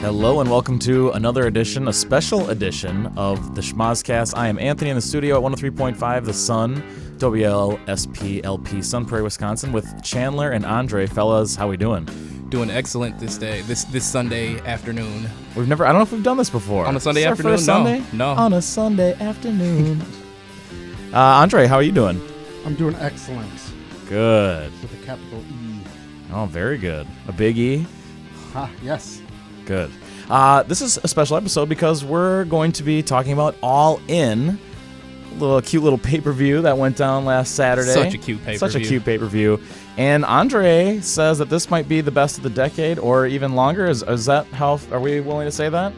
Hello and welcome to another edition, a special edition of the Schmozcast. I am Anthony in the studio at 103.5 The Sun, WLSPLP, Sun Prairie, Wisconsin, with Chandler and Andre. Fellas, how we doing? Doing excellent this day, this Sunday afternoon. I don't know if we've done this before. On a Sunday afternoon? Sunday? No. On a Sunday afternoon. Andre, how are you doing? I'm doing excellent. Good. With a capital E. Oh, very good. A big E? Yes. Good. This is a special episode because we're going to be talking about All In, a cute little pay-per-view that went down last Saturday. Such a cute pay-per-view. And Andre says that this might be the best of the decade or even longer. Is that how, are we willing to say that?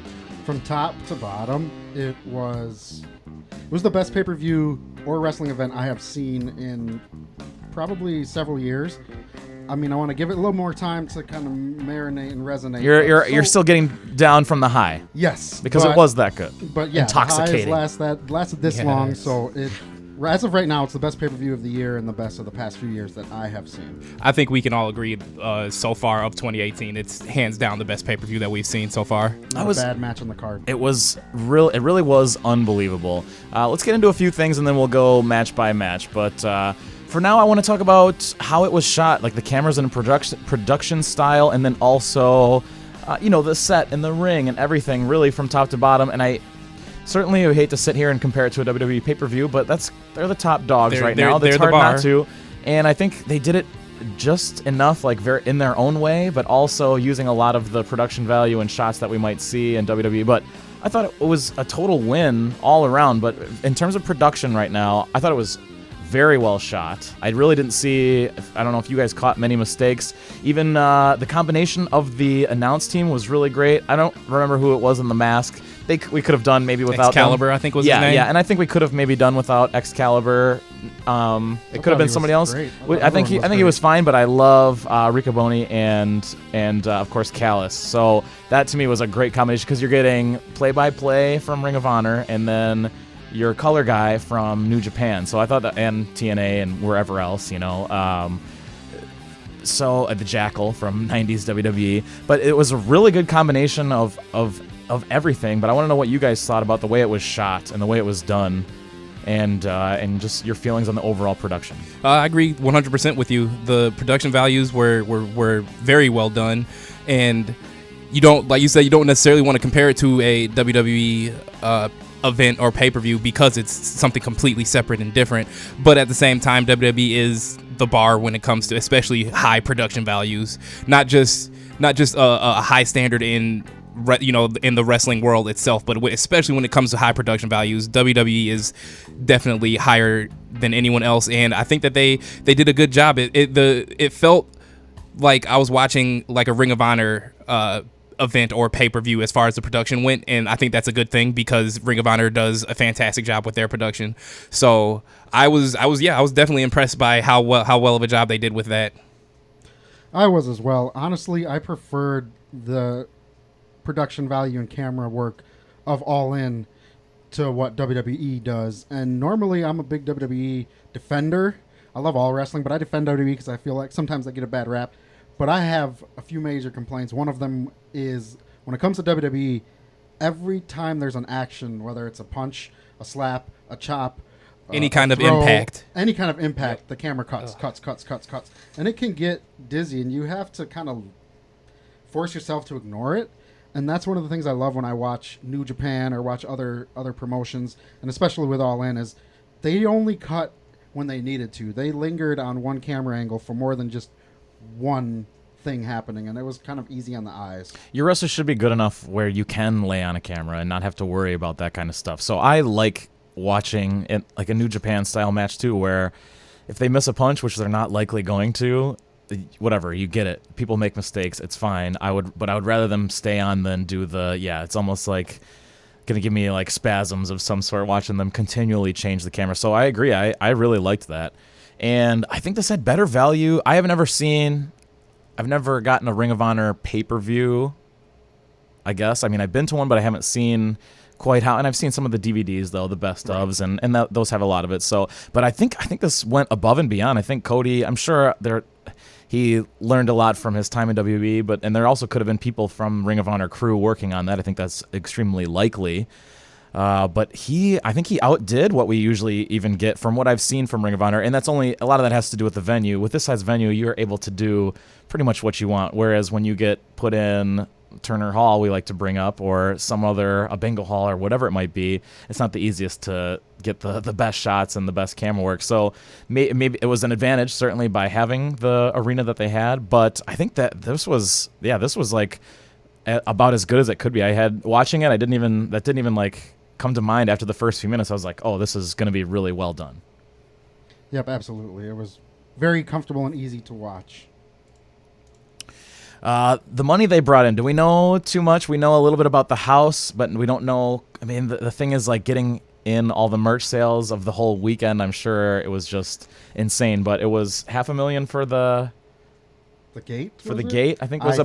From top to bottom, it was the best pay-per-view or wrestling event I have seen in probably several years. I mean, I want to give it a little more time to kind of marinate and resonate. You're still getting down from the high. Yes, because it was that good. But yeah, intoxicating. The highs lasted this long, so as of right now, it's the best pay-per-view of the year and the best of the past few years that I have seen. I think we can all agree so far of 2018, it's hands down the best pay-per-view that we've seen so far. Not a bad match on the card. It really was unbelievable. Let's get into a few things and then we'll go match by match. But for now, I want to talk about how it was shot, like the cameras and production style, and then also, the set and the ring and everything, really from top to bottom. And I certainly would hate to sit here and compare it to a WWE pay-per-view, but they're the top dogs right now. It's hard not to. And I think they did it just enough, like very in their own way, but also using a lot of the production value and shots that we might see in WWE. But I thought it was a total win all around. But in terms of production right now, I thought it was very well shot. I really didn't see, I don't know if you guys caught many mistakes. Even the combination of the announce team was really great. I don't remember who it was in the mask. We could have done maybe without Excalibur, I think was his name. Yeah, and I think we could have maybe done without Excalibur. It could have been somebody else. I think he was fine, but I love Riccoboni and of course Callis. So that to me was a great combination because you're getting play-by-play from Ring of Honor and then your color guy from New Japan. So I thought that, and TNA and wherever else, so the Jackal from 90s WWE. But it was a really good combination of everything. But I want to know what you guys thought about the way it was shot and the way it was done, and just your feelings on the overall production. I agree 100% with you. The production values were very well done, and you don't, like you said, you don't necessarily want to compare it to a WWE event or pay-per-view because it's something completely separate and different. But at the same time, WWE is the bar when it comes to especially high production values. Not just a high standard in the wrestling world itself, but especially when it comes to high production values, WWE is definitely higher than anyone else. And I think that they did a good job. It felt like I was watching like a Ring of Honor event or pay-per-view as far as the production went, and I think that's a good thing because Ring of Honor does a fantastic job with their production. So I was definitely impressed by how well of a job they did with that. I was as well. Honestly, I preferred the production value and camera work of All In to what WWE does. And normally I'm a big WWE defender. I love all wrestling, but I defend WWE because I feel like sometimes I get a bad rap. But I have a few major complaints. One of them is when it comes to WWE, every time there's an action, whether it's a punch, a slap, a chop, any kind of impact, yep. The camera cuts. And it can get dizzy, and you have to kind of force yourself to ignore it. And that's one of the things I love when I watch New Japan or watch other promotions, and especially with All In, is they only cut when they needed to. They lingered on one camera angle for more than just one thing happening, and it was kind of easy on the eyes. Your wrestlers should be good enough where you can lay on a camera and not have to worry about that kind of stuff. So I like watching like a New Japan style match too, where if they miss a punch, which they're not likely going to, whatever, you get it. People make mistakes. It's fine. But I would rather them stay on than do it's almost like going to give me like spasms of some sort watching them continually change the camera. So I agree. I really liked that. And I think this had better value. I've never gotten a Ring of Honor pay-per-view, I guess. I mean, I've been to one, but I haven't seen quite how, and I've seen some of the DVDs though, the best ofs, and those have a lot of it. So, but I think this went above and beyond. I think Cody, I'm sure he learned a lot from his time in WWE, and there also could have been people from Ring of Honor crew working on that. I think that's extremely likely. But I think he outdid what we usually even get from what I've seen from Ring of Honor, and that's only a lot of that has to do with the venue. With this size venue, you're able to do pretty much what you want. Whereas when you get put in Turner Hall, we like to bring up, or a bingo hall or whatever it might be, it's not the easiest to get the best shots and the best camera work. So maybe it was an advantage certainly by having the arena that they had, but I think that this was like about as good as it could be. I had watching it, that didn't even like come to mind after the first few minutes. I was like, oh, this is going to be really well done. Yep, absolutely. It was very comfortable and easy to watch. The money they brought in, do we know too much? We know a little bit about the house, but we don't know. I mean, the thing is like getting in all the merch sales of the whole weekend. I'm sure it was just insane, but it was $500,000 for the gate. Gate, I think was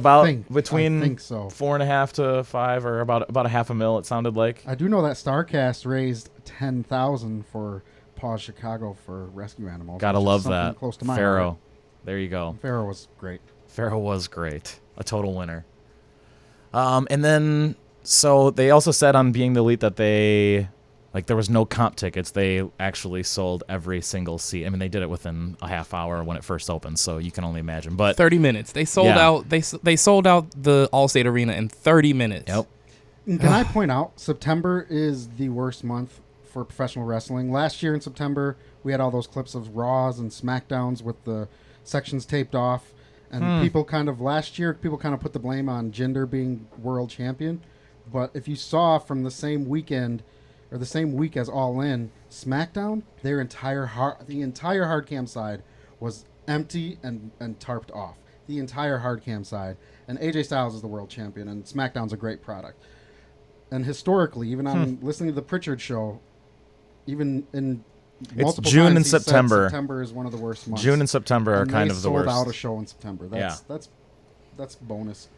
between so. 4.5 to 5, or about $500,000. It sounded like. I do know that StarCast raised $10,000 for Paws Chicago for rescue animals. Gotta love that. Close to my Pharaoh. heart. There you go. Pharaoh was great. Pharaoh was great. A total winner. And then, so they also said on Being the Elite that there was no comp tickets. They actually sold every single seat. I mean, they did it within a half hour when it first opened, so you can only imagine. But 30 minutes. They sold out. They sold out the Allstate Arena in 30 minutes. Yep. Can I point out, September is the worst month for professional wrestling. Last year in September, we had all those clips of Raws and SmackDowns with the sections taped off. And people kind of put the blame on Jinder being world champion. But if you saw from the same weekend, or the same week as All In, SmackDown, the entire hard cam side was empty and tarped off. The entire hard cam side. And AJ Styles is the world champion, and SmackDown's a great product. And historically, even on listening to the Pritchard show, even in multiple June times and September. September is one of the worst months. June and September are kind of the worst. They sold out a show in September. That's bonus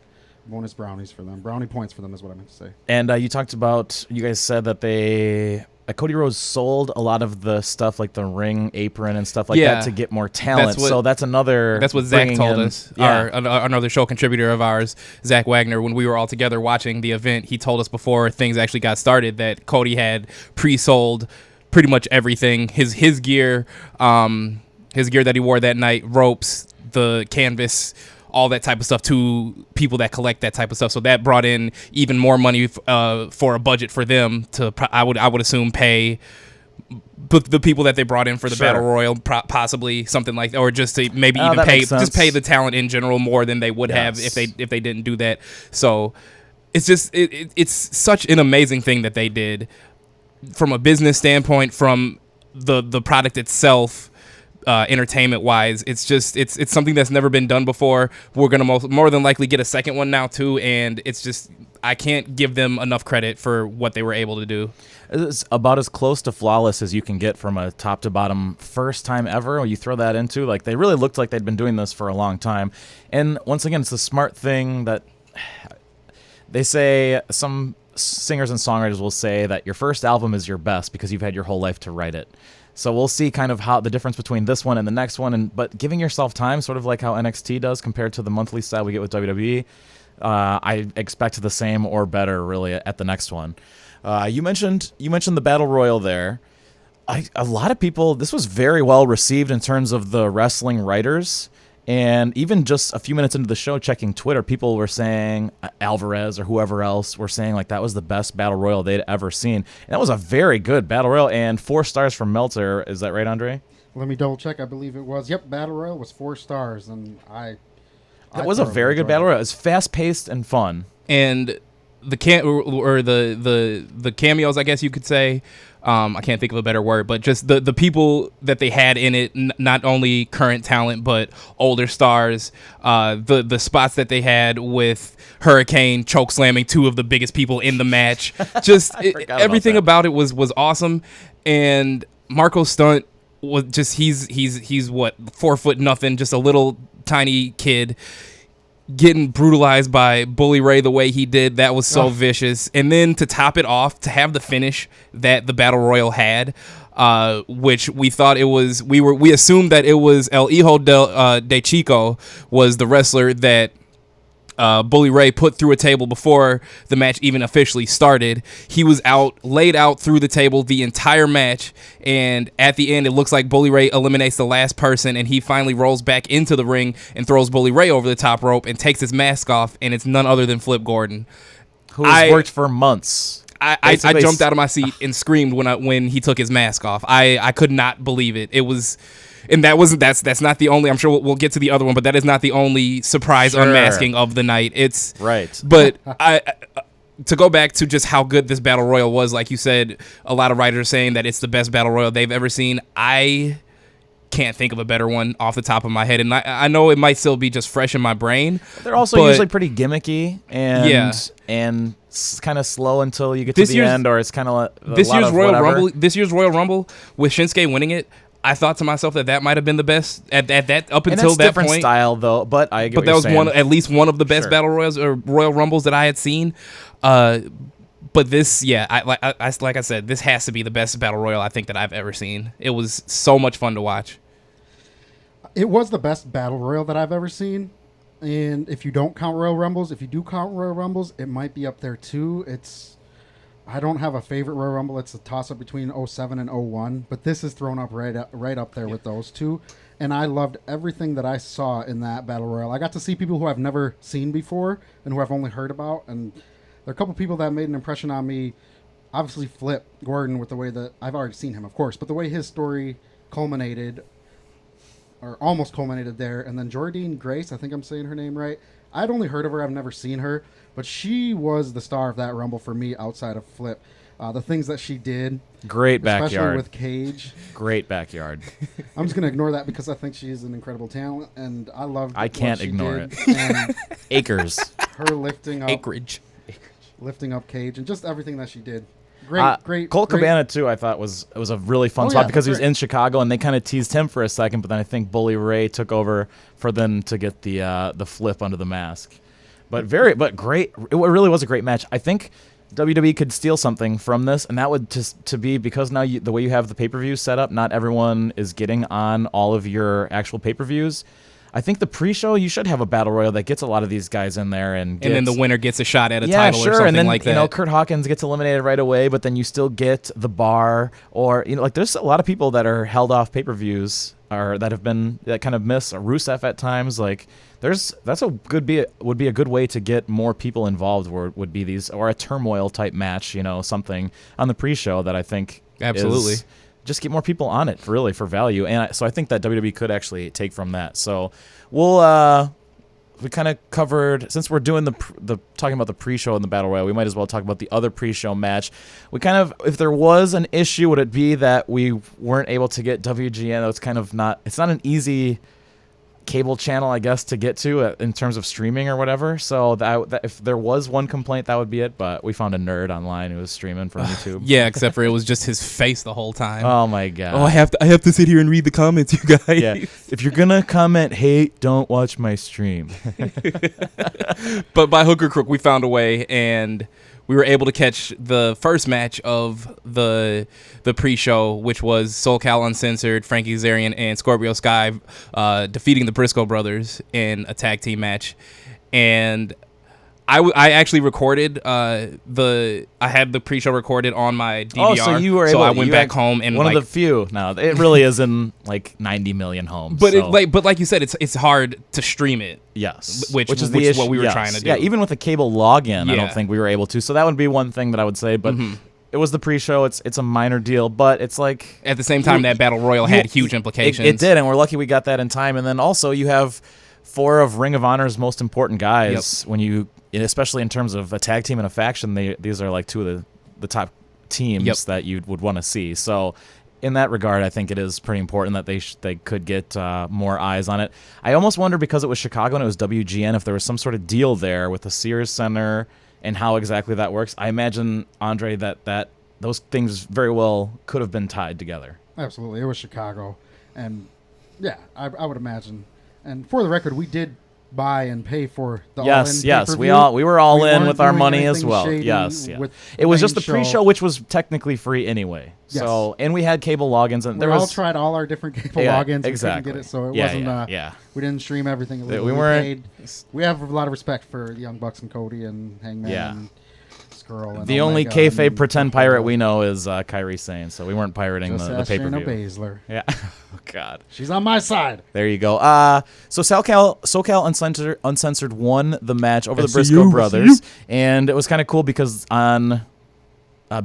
brownies for them. Brownie points for them is what I meant to say. And you guys said that Cody Rhodes sold a lot of the stuff like the ring apron and stuff like that to get more talent. That's what Zach told us. Yeah. Another show contributor of ours, Zach Wagner, when we were all together watching the event, he told us before things actually got started that Cody had pre-sold pretty much everything. His gear that he wore that night, ropes, the canvas, all that type of stuff to people that collect that type of stuff. So that brought in even more money for a budget for them to, I would assume, pay the people that they brought in for the Battle Royal, possibly something like that, or just to maybe even pay the talent in general more than they would have if they didn't do that. So it's just it's such an amazing thing that they did from a business standpoint, from the product itself. Entertainment wise, it's something that's never been done before. We're gonna more than likely get a second one now too, and it's just, I can't give them enough credit for what they were able to do. It's about as close to flawless as you can get from a top to bottom first time ever. When you throw that into, like, they really looked like they'd been doing this for a long time. And once again, it's a smart thing that they say. Some singers and songwriters will say that your first album is your best because you've had your whole life to write it. So we'll see kind of how the difference between this one and the next one, but giving yourself time, sort of like how NXT does compared to the monthly style we get with WWE. I expect the same or better, really, at the next one. You mentioned the Battle Royal there. A lot of people, this was very well received in terms of the wrestling writers. And even just a few minutes into the show, checking Twitter, people were saying, Alvarez or whoever else were saying, like, that was the best Battle Royal they'd ever seen. And that was a very good Battle Royal, and 4 stars from Meltzer. Is that right, Andre? Let me double check. I believe it was. Yep, Battle Royal was 4 stars, and That was a very good Battle Royal. It was fast-paced and fun. And the cameos, I guess you could say. I can't think of a better word, but just the people that they had in it, not only current talent but older stars. The spots that they had with Hurricane choke slamming two of the biggest people in the match. Just everything about it was awesome. And Marco Stunt was just he's what, 4 foot nothing, just a little tiny kid getting brutalized by Bully Ray the way he did. That was so vicious. And then to top it off, to have the finish that the Battle Royal had, which we thought it was, we assumed that it was El Hijo de Chico was the wrestler that Bully Ray put through a table before the match even officially started. He was laid out through the table the entire match, and at the end it looks like Bully Ray eliminates the last person, and he finally rolls back into the ring and throws Bully Ray over the top rope and takes his mask off, and it's none other than Flip Gordon, who's worked for months. I jumped out of my seat and screamed when he took his mask off. I could not believe it. It was. And that's not the only. I'm sure we'll get to the other one, but that is not the only surprise unmasking of the night. It's right. But to go back to just how good this battle royal was, like you said, a lot of writers are saying that it's the best battle royal they've ever seen. I can't think of a better one off the top of my head, and I know it might still be just fresh in my brain. They're also usually pretty gimmicky and kind of slow until you get to the end, or it's kind of this year's Royal Rumble with Shinsuke winning it. I thought to myself that might have been the best at that up until that different point. Style though, but I get what that you're was saying. at least one of the best battle royals or Royal Rumbles that I had seen. But this, like I said, this has to be the best battle royal I think that I've ever seen. It was so much fun to watch. It was the best battle royal that I've ever seen. And if you don't count Royal Rumbles, if you do count Royal Rumbles, it might be up there too. I don't have a favorite Royal Rumble. It's a toss-up between 07 and 01, but this is thrown up right up there with those two. And I loved everything that I saw in that Battle Royal. I got to see people who I've never seen before and who I've only heard about. And there are a couple people that made an impression on me. Obviously, Flip Gordon, with the way that I've already seen him, of course, but the way his story culminated, or almost culminated there. And then Jordine Grace, I think I'm saying her name right. I'd only heard of her. I've never seen her. But she was the star of that Rumble for me outside of Flip. The things that she did. Great backyard. Especially with Cage. Great backyard. I'm just going to ignore that because I think she's an incredible talent. And I loved I can't ignore did. it. And Acres. her lifting up. Acreage. Lifting up Cage and just everything that she did. Great. Colt Cabana, too, I thought was a really fun spot because he was in Chicago, and they kind of teased him for a second, but then I think Bully Ray took over for them to get the flip under the mask. But great. It really was a great match. I think WWE could steal something from this, and that would just to be because now the way you have the pay-per-view set up, not everyone is getting on all of your actual pay-per-views. I think the pre-show you should have a battle royal that gets a lot of these guys in there, and then the winner gets a shot at a title or something and then, like that. You know, Kurt Hawkins gets eliminated right away, but then you still get the bar, or like there's a lot of people that are held off pay-per-views or that kind of miss Rusev at times. Like would be a good way to get more people involved. Would be these or a turmoil type match, something on the pre-show that I think absolutely. Just get more people on it, really, for value. And so I think that WWE could actually take from that. So we kind of covered, since we're doing the talking about the pre-show and the Battle Royal, we might as well talk about the other pre-show match. We kind of, if there was an issue, would it be that we weren't able to get WGN? It's not an easy cable channel, I guess, to get to in terms of streaming or whatever. So that if there was one complaint, that would be it. But we found a nerd online who was streaming from YouTube. Yeah, except for it was just his face the whole time. Oh my god! Oh, I have to sit here and read the comments, you guys. Yeah. If you're gonna comment hate, don't watch my stream. But by hook or crook, we found a way, and we were able to catch the first match of the pre-show, which was SoulCal Uncensored, Frankie Kazarian, and Scorpio Sky defeating the Briscoe brothers in a tag team match. And I actually recorded I had the pre-show recorded on my DVR. Oh, so you were able. So I went back home and one of the few. No, it really is in like 90 million homes. But but like you said, it's hard to stream it. Yes, which is what we were trying to do. Yeah, even with a cable login, I don't think we were able to. So that would be one thing that I would say. But it was the pre-show. It's a minor deal, but it's like at the same time that Battle Royal had huge implications. It did, and we're lucky we got that in time. And then also you have 4 of Ring of Honor's most important guys when you especially in terms of a tag team and a faction, these are like two of the top teams that you would want to see. So in that regard, I think it is pretty important that they could get more eyes on it. I almost wonder, because it was Chicago and it was WGN, if there was some sort of deal there with the Sears Center and how exactly that works. I imagine, Andre, that those things very well could have been tied together. Absolutely. It was Chicago. And, yeah, I would imagine. And for the record, we did buy and pay for the yes, all-in yes, pay-per-view. we were all in weren't with our doing money as anything well. shady Yes, yeah. with It was just the main show. pre-show, which was technically free anyway. Yes. So, and we had cable logins, and We there all was tried all our different cable Yeah, logins. exactly. We couldn't get it, so it Yeah, wasn't. yeah. We didn't stream everything. We We weren't- paid. We have a lot of respect for the Young Bucks and Cody and Hangman Yeah. and Skrull. And The only Omega kayfabe and pretend the whole- pirate we know is Kyrie Sane, so we weren't pirating Just the ask pay-per-view. Shayna Baszler. Yeah. Oh, God. She's on my side. There you go. So SoCal Uncensored won the match over the Briscoe SCU. brothers, and it was kind of cool because on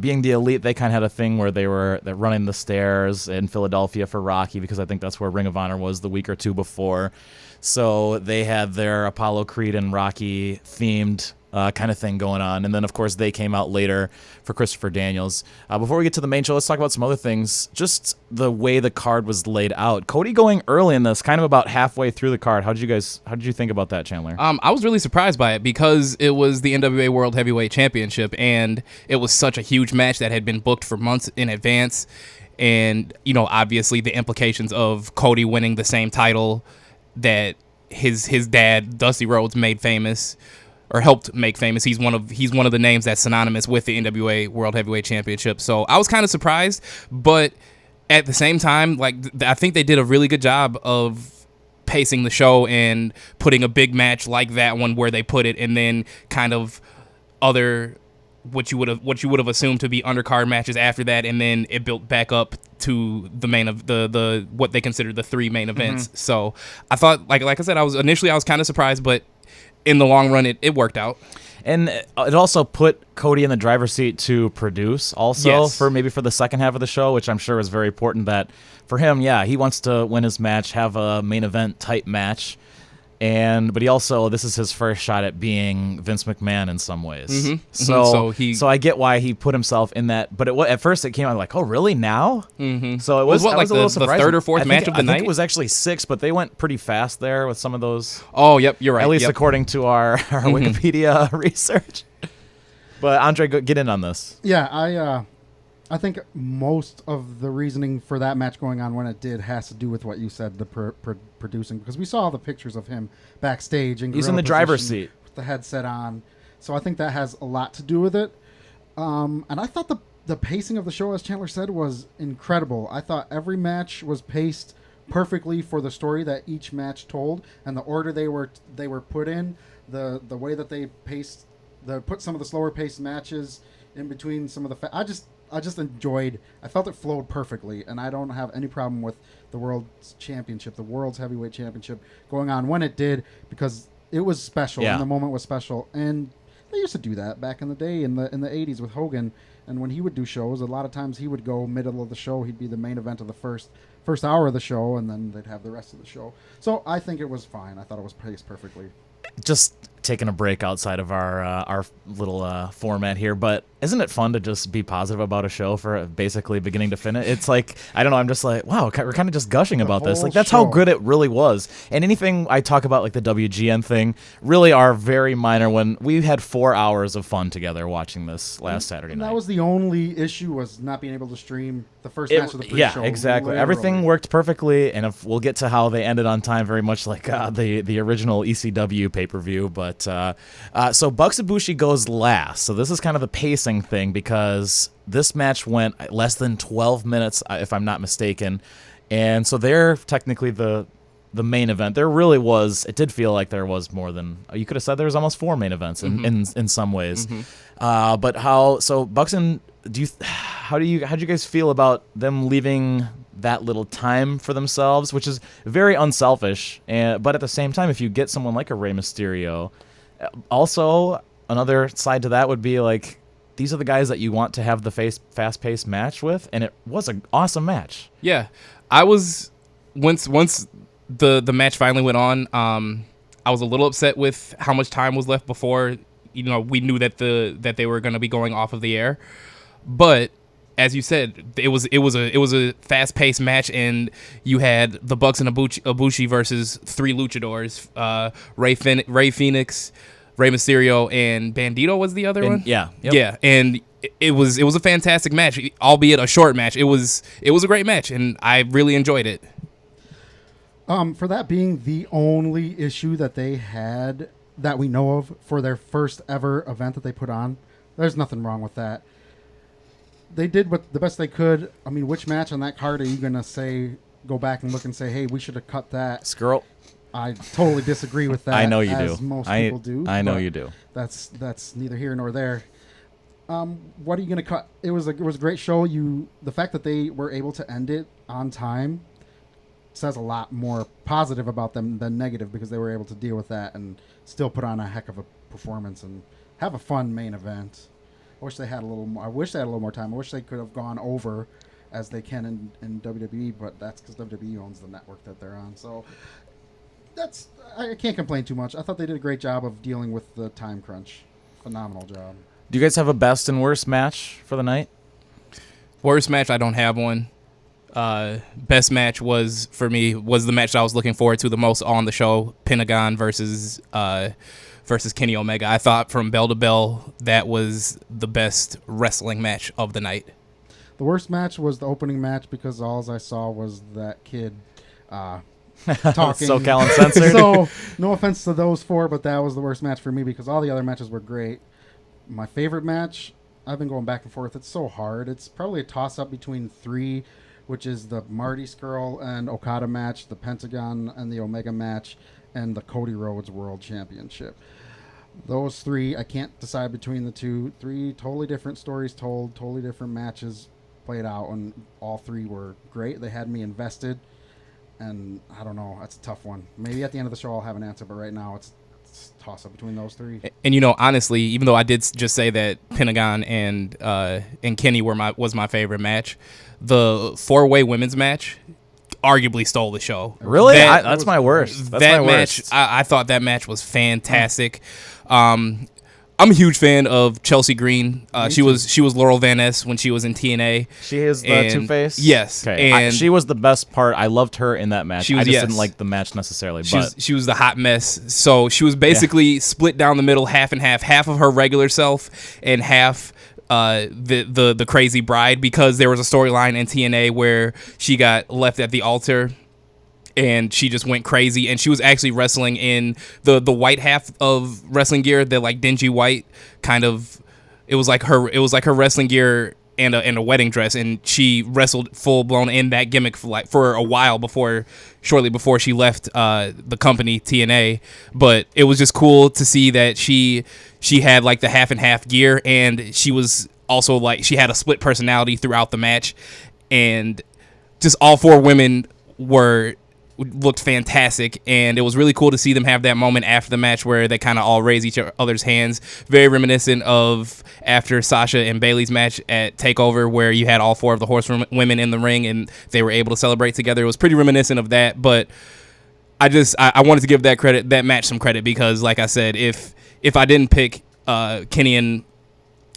Being the Elite, they kind of had a thing where they're running the stairs in Philadelphia for Rocky, because I think that's where Ring of Honor was the week or two before. So they had their Apollo Creed and Rocky themed kind of thing going on. And then, of course, they came out later for Christopher Daniels. Before we get to the main show, let's talk about some other things. Just the way the card was laid out. Cody going early in this, kind of about halfway through the card. How did you think about that, Chandler? I was really surprised by it because it was the NWA World Heavyweight Championship, and it was such a huge match that had been booked for months in advance. And, obviously the implications of Cody winning the same title that his dad, Dusty Rhodes, made famous, or helped make famous. He's one of the names that's synonymous with the NWA World Heavyweight Championship. So I was kind of surprised, but at the same time, I think they did a really good job of pacing the show and putting a big match like that one where they put it, and then kind of other what you would have assumed to be undercard matches after that, and then it built back up to the main of the what they consider the three main events. So I thought, like I said, I was kind of surprised, but in the long run, it worked out. And it also put Cody in the driver's seat to produce also Yes. for the second half of the show, which I'm sure is very important. That for him, he wants to win his match, have a main event type match. But he also, this is his first shot at being Vince McMahon in some ways. Mhm. So Mhm. so I get why he put himself in that. But at first it came out like, oh really, now? Mm-hmm. So it was, what, I like was a little the surprised. third or fourth match of the I night? think it was actually 6, but they went pretty fast there with some of those. Oh, yep, you're right. At least yep. according to our Wikipedia research. But Andre, get in on this. Yeah, I think most of the reasoning for that match going on when it did has to do with what you said, the producing, because we saw all the pictures of him backstage and He's in the driver's seat with the headset on. So I think that has a lot to do with it. And I thought the pacing of the show, as Chandler said, was incredible. I thought every match was paced perfectly for the story that each match told, and the order they were put in, the way that they put some of the slower paced matches in between some of the I just enjoyed. I felt it flowed perfectly, and I don't have any problem with the World's Championship, the World's Heavyweight Championship, going on when it did, because it was special and the moment was special. And they used to do that back in the day in the 80s with Hogan, and when he would do shows, a lot of times he would go middle of the show. He'd be the main event of the first hour of the show, and then they'd have the rest of the show. So I think it was fine. I thought it was paced perfectly. Just taking a break outside of our little format here, but isn't it fun to just be positive about a show for basically beginning to finish? It's like, I don't know, I'm just like, wow, we're kind of just gushing about this. Like, that's how good it really was. And anything I talk about, like the WGN thing, really are very minor. When we had 4 hours of fun together watching this last Saturday night. That was the only issue, was not being able to stream the first match of the pre-show. Yeah, exactly. Literally. Everything worked perfectly, and we'll get to how they ended on time, very much like the original ECW pay-per-view. But so Bucks Ibushi goes last. So this is kind of the pacing thing, because this match went less than 12 minutes, if I'm not mistaken. And so they're technically the main event. There really was, it did feel like there was more than, you could have said there was almost 4 main events in some ways. But Bucks and how'd you guys feel about them leaving that little time for themselves, which is very unselfish, but at the same time, if you get someone like a Rey Mysterio, also another side to that would be like, these are the guys that you want to have the fast-paced match with, and it was an awesome match. Yeah, I was once the match finally went on. I was a little upset with how much time was left before we knew that they were going to be going off of the air. But as you said, it was a fast-paced match, and you had the Bucks and Ibushi versus 3 luchadors, Rey Fenix, Rey Mysterio, and Bandito was the other one. Yeah, yeah, and it was a fantastic match, albeit a short match. It was a great match, and I really enjoyed it. For that being the only issue that they had that we know of for their first ever event that they put on, there's nothing wrong with that. They did the best they could. I mean, which match on that card are you going to go back and look and say, hey, we should have cut that? Skrull. I totally disagree with that. I know you as do. Most people do. I know you do. That's neither here nor there. What are you going to cut? It was a great show. The fact that they were able to end it on time says a lot more positive about them than negative, because they were able to deal with that and still put on a heck of a performance and have a fun main event. I wish they had a little more. I wish they had a little more time. I wish they could have gone over as they can in WWE, but that's because WWE owns the network that they're on. So I can't complain too much. I thought they did a great job of dealing with the time crunch. Phenomenal job. Do you guys have a best and worst match for the night? Worst match, I don't have one. Best match was the match that I was looking forward to the most on the show, Pentagon versus Kenny Omega. I thought from bell to bell that was the best wrestling match of the night. The worst match was the opening match, because all I saw was that kid talking. SoCal Uncensored. So no offense to those 4, but that was the worst match for me, because all the other matches were great. My favorite match, I've been going back and forth. It's so hard. It's probably a toss-up between 3, which is the Marty Scurll and Okada match, the Pentagon and the Omega match, and the Cody Rhodes World Championship. Those 3, I can't decide between the 2. 3 totally different stories told, totally different matches played out, and all 3 were great. They had me invested, and I don't know. That's a tough one. Maybe at the end of the show I'll have an answer, but right now it's a toss-up between those 3. And honestly, even though I did just say that Pentagon and Kenny was my favorite match, the 4-way women's match arguably stole the show. Really? That's my worst. That's that my match, worst. I thought that match was fantastic. I'm a huge fan of Chelsea Green. She was Laurel Van Ness when she was in TNA. She is the Two-Face? Yes. Okay. And she was the best part. I loved her in that match. I just yes. didn't like the match necessarily. She was the hot mess. So she was basically split down the middle, half and half. Half of her regular self and half the crazy bride, because there was a storyline in TNA where she got left at the altar and she just went crazy, and she was actually wrestling in the white half of wrestling gear, the like dingy white kind of. It was like her wrestling gear and a wedding dress, and she wrestled full blown in that gimmick for a while shortly before she left the company TNA. But it was just cool to see that she had like the half and half gear, and she was also like, she had a split personality throughout the match, and just all 4 women looked fantastic, and it was really cool to see them have that moment after the match where they kind of all raise each other's hands. Very reminiscent of after Sasha and Bayley's match at TakeOver, where you had all 4 of the horsewomen in the ring and they were able to celebrate together. It was pretty reminiscent of that, but I wanted to give that match some credit, because like I said, if I didn't pick Kenny and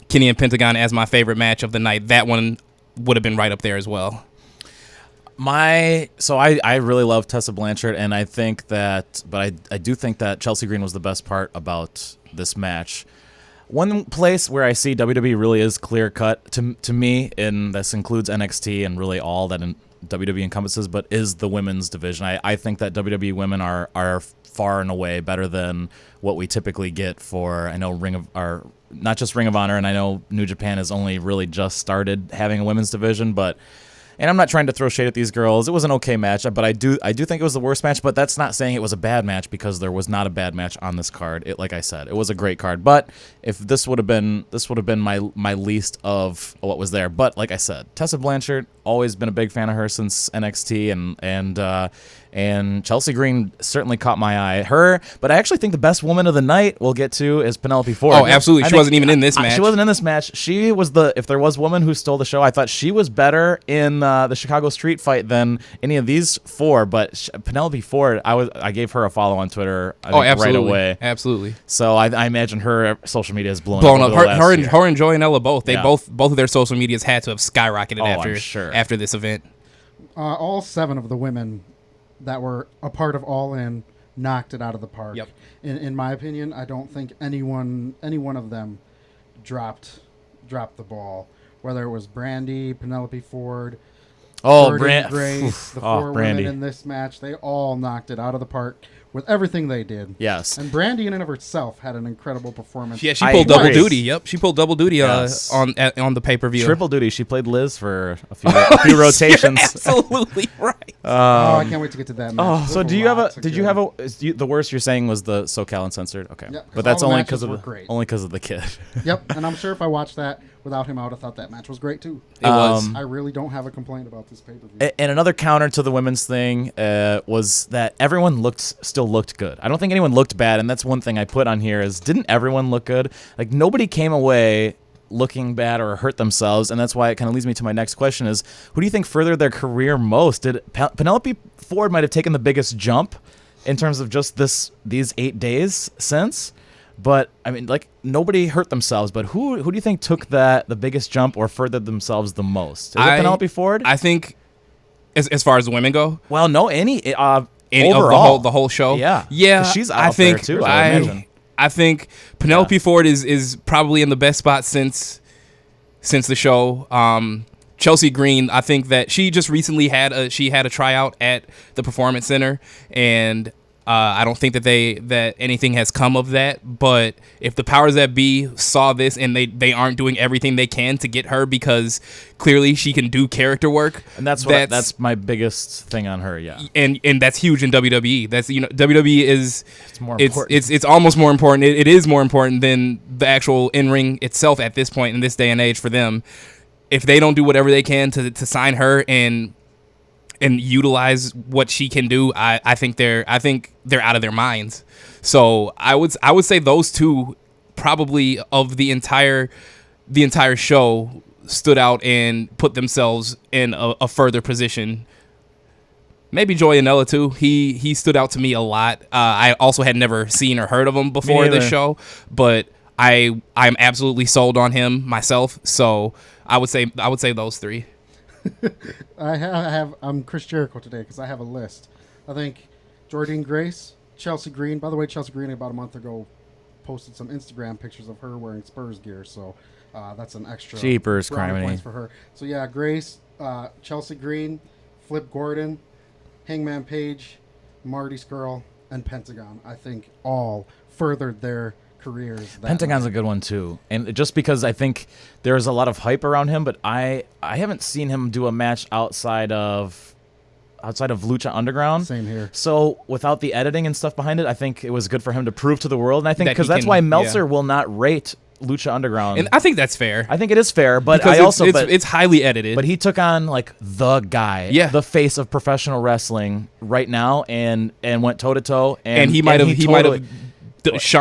Pentagon as my favorite match of the night, that one would have been right up there as well. I really love Tessa Blanchard, and I think that, but I do think that Chelsea Green was the best part about this match. One place where I see WWE really is clear cut to me, and this includes NXT and really all that WWE encompasses, but is the women's division. I think that WWE women are far and away better than what we typically get for, I know not just Ring of Honor, and I know New Japan has only really just started having a women's division, but. And I'm not trying to throw shade at these girls. It was an okay match, but I do think it was the worst match. But that's not saying it was a bad match, because there was not a bad match on this card. Like I said, it was a great card. But if this would have been my least of what was there. But like I said, Tessa Blanchard, always been a big fan of her since NXT, and And Chelsea Green certainly caught my eye. Her, but I actually think the best woman of the night we'll get to is Penelope Ford. Oh, absolutely. She wasn't even in this match. She wasn't in this match. She was if there was woman who stole the show, I thought she was better in the Chicago street fight than any of these four. But Penelope Ford, I gave her a follow on Twitter right away. Absolutely. So I imagine her social media is blown up. Her and Joyanella both. They both of their social medias had to have skyrocketed after this event. All 7 of the women that were a part of All In knocked it out of the park. Yep. In my opinion, I don't think any one of them dropped the ball. Whether it was Brandy, Penelope Ford, Grace, the 4 women in this match, they all knocked it out of the park with everything they did. Yes. And Brandy in and of herself had an incredible performance. Yeah, she pulled double duty. Yep, she pulled double duty on the pay-per-view. Triple duty. She played Liz for a few rotations. You're absolutely right. I can't wait to get to that match. So the worst you're saying was the SoCal Uncensored? Okay. Yep, but that's only because of the kid. Yep, and I'm sure if I watched that without him out, I thought that match was great too. It was. I really don't have a complaint about this pay-per-view. And another counter to the women's thing was that everyone still looked good. I don't think anyone looked bad, and that's one thing I put on here is didn't everyone look good? Like nobody came away looking bad or hurt themselves, and that's why it kind of leads me to my next question is who do you think furthered their career most? Did Penelope Ford might have taken the biggest jump in terms of just these 8 days since? But I mean, like nobody hurt themselves. But who do you think took the biggest jump or furthered themselves the most? Is it Penelope Ford? I think, as far as the women go. Well, no, overall, the whole show. Yeah. She's out there too. I imagine. I think Penelope Ford is probably in the best spot since the show. Chelsea Green, I think that she just recently had a tryout at the Performance Center, and I don't think that anything has come of that. But if the powers that be saw this and they aren't doing everything they can to get her because clearly she can do character work, and that's my biggest thing on her. Yeah, and that's huge in WWE. That's WWE is it's more important. It's almost more important. It is more important than the actual in ring itself at this point in this day and age for them. If they don't do whatever they can to sign her and utilize what she can do, I think they're out of their minds. So I would say those two probably of the entire show stood out and put themselves in a further position. Maybe Joyanella too. He stood out to me a lot. I also had never seen or heard of him before this show, but I'm absolutely sold on him myself. So I would say those 3. I'm Chris Jericho today because I have a list. I think Jordynne Grace, Chelsea Green. By the way, Chelsea Green about a month ago posted some Instagram pictures of her wearing Spurs gear, so that's an extra Jeepers points for her. So yeah, Grace, Chelsea Green, Flip Gordon, Hangman Page, Marty Scurll, and Pentagon. I think all furthered their careers. Pentagon's a good one too, and just because I think there's a lot of hype around him, but I haven't seen him do a match outside of Lucha Underground. Same here. So without the editing and stuff behind it, I think it was good for him to prove to the world, and I think because that's why Meltzer will not rate Lucha Underground, and I think that's fair. I think it is fair, but because it's highly edited. But he took on like the guy, the face of professional wrestling right now, and went toe to toe, and he might have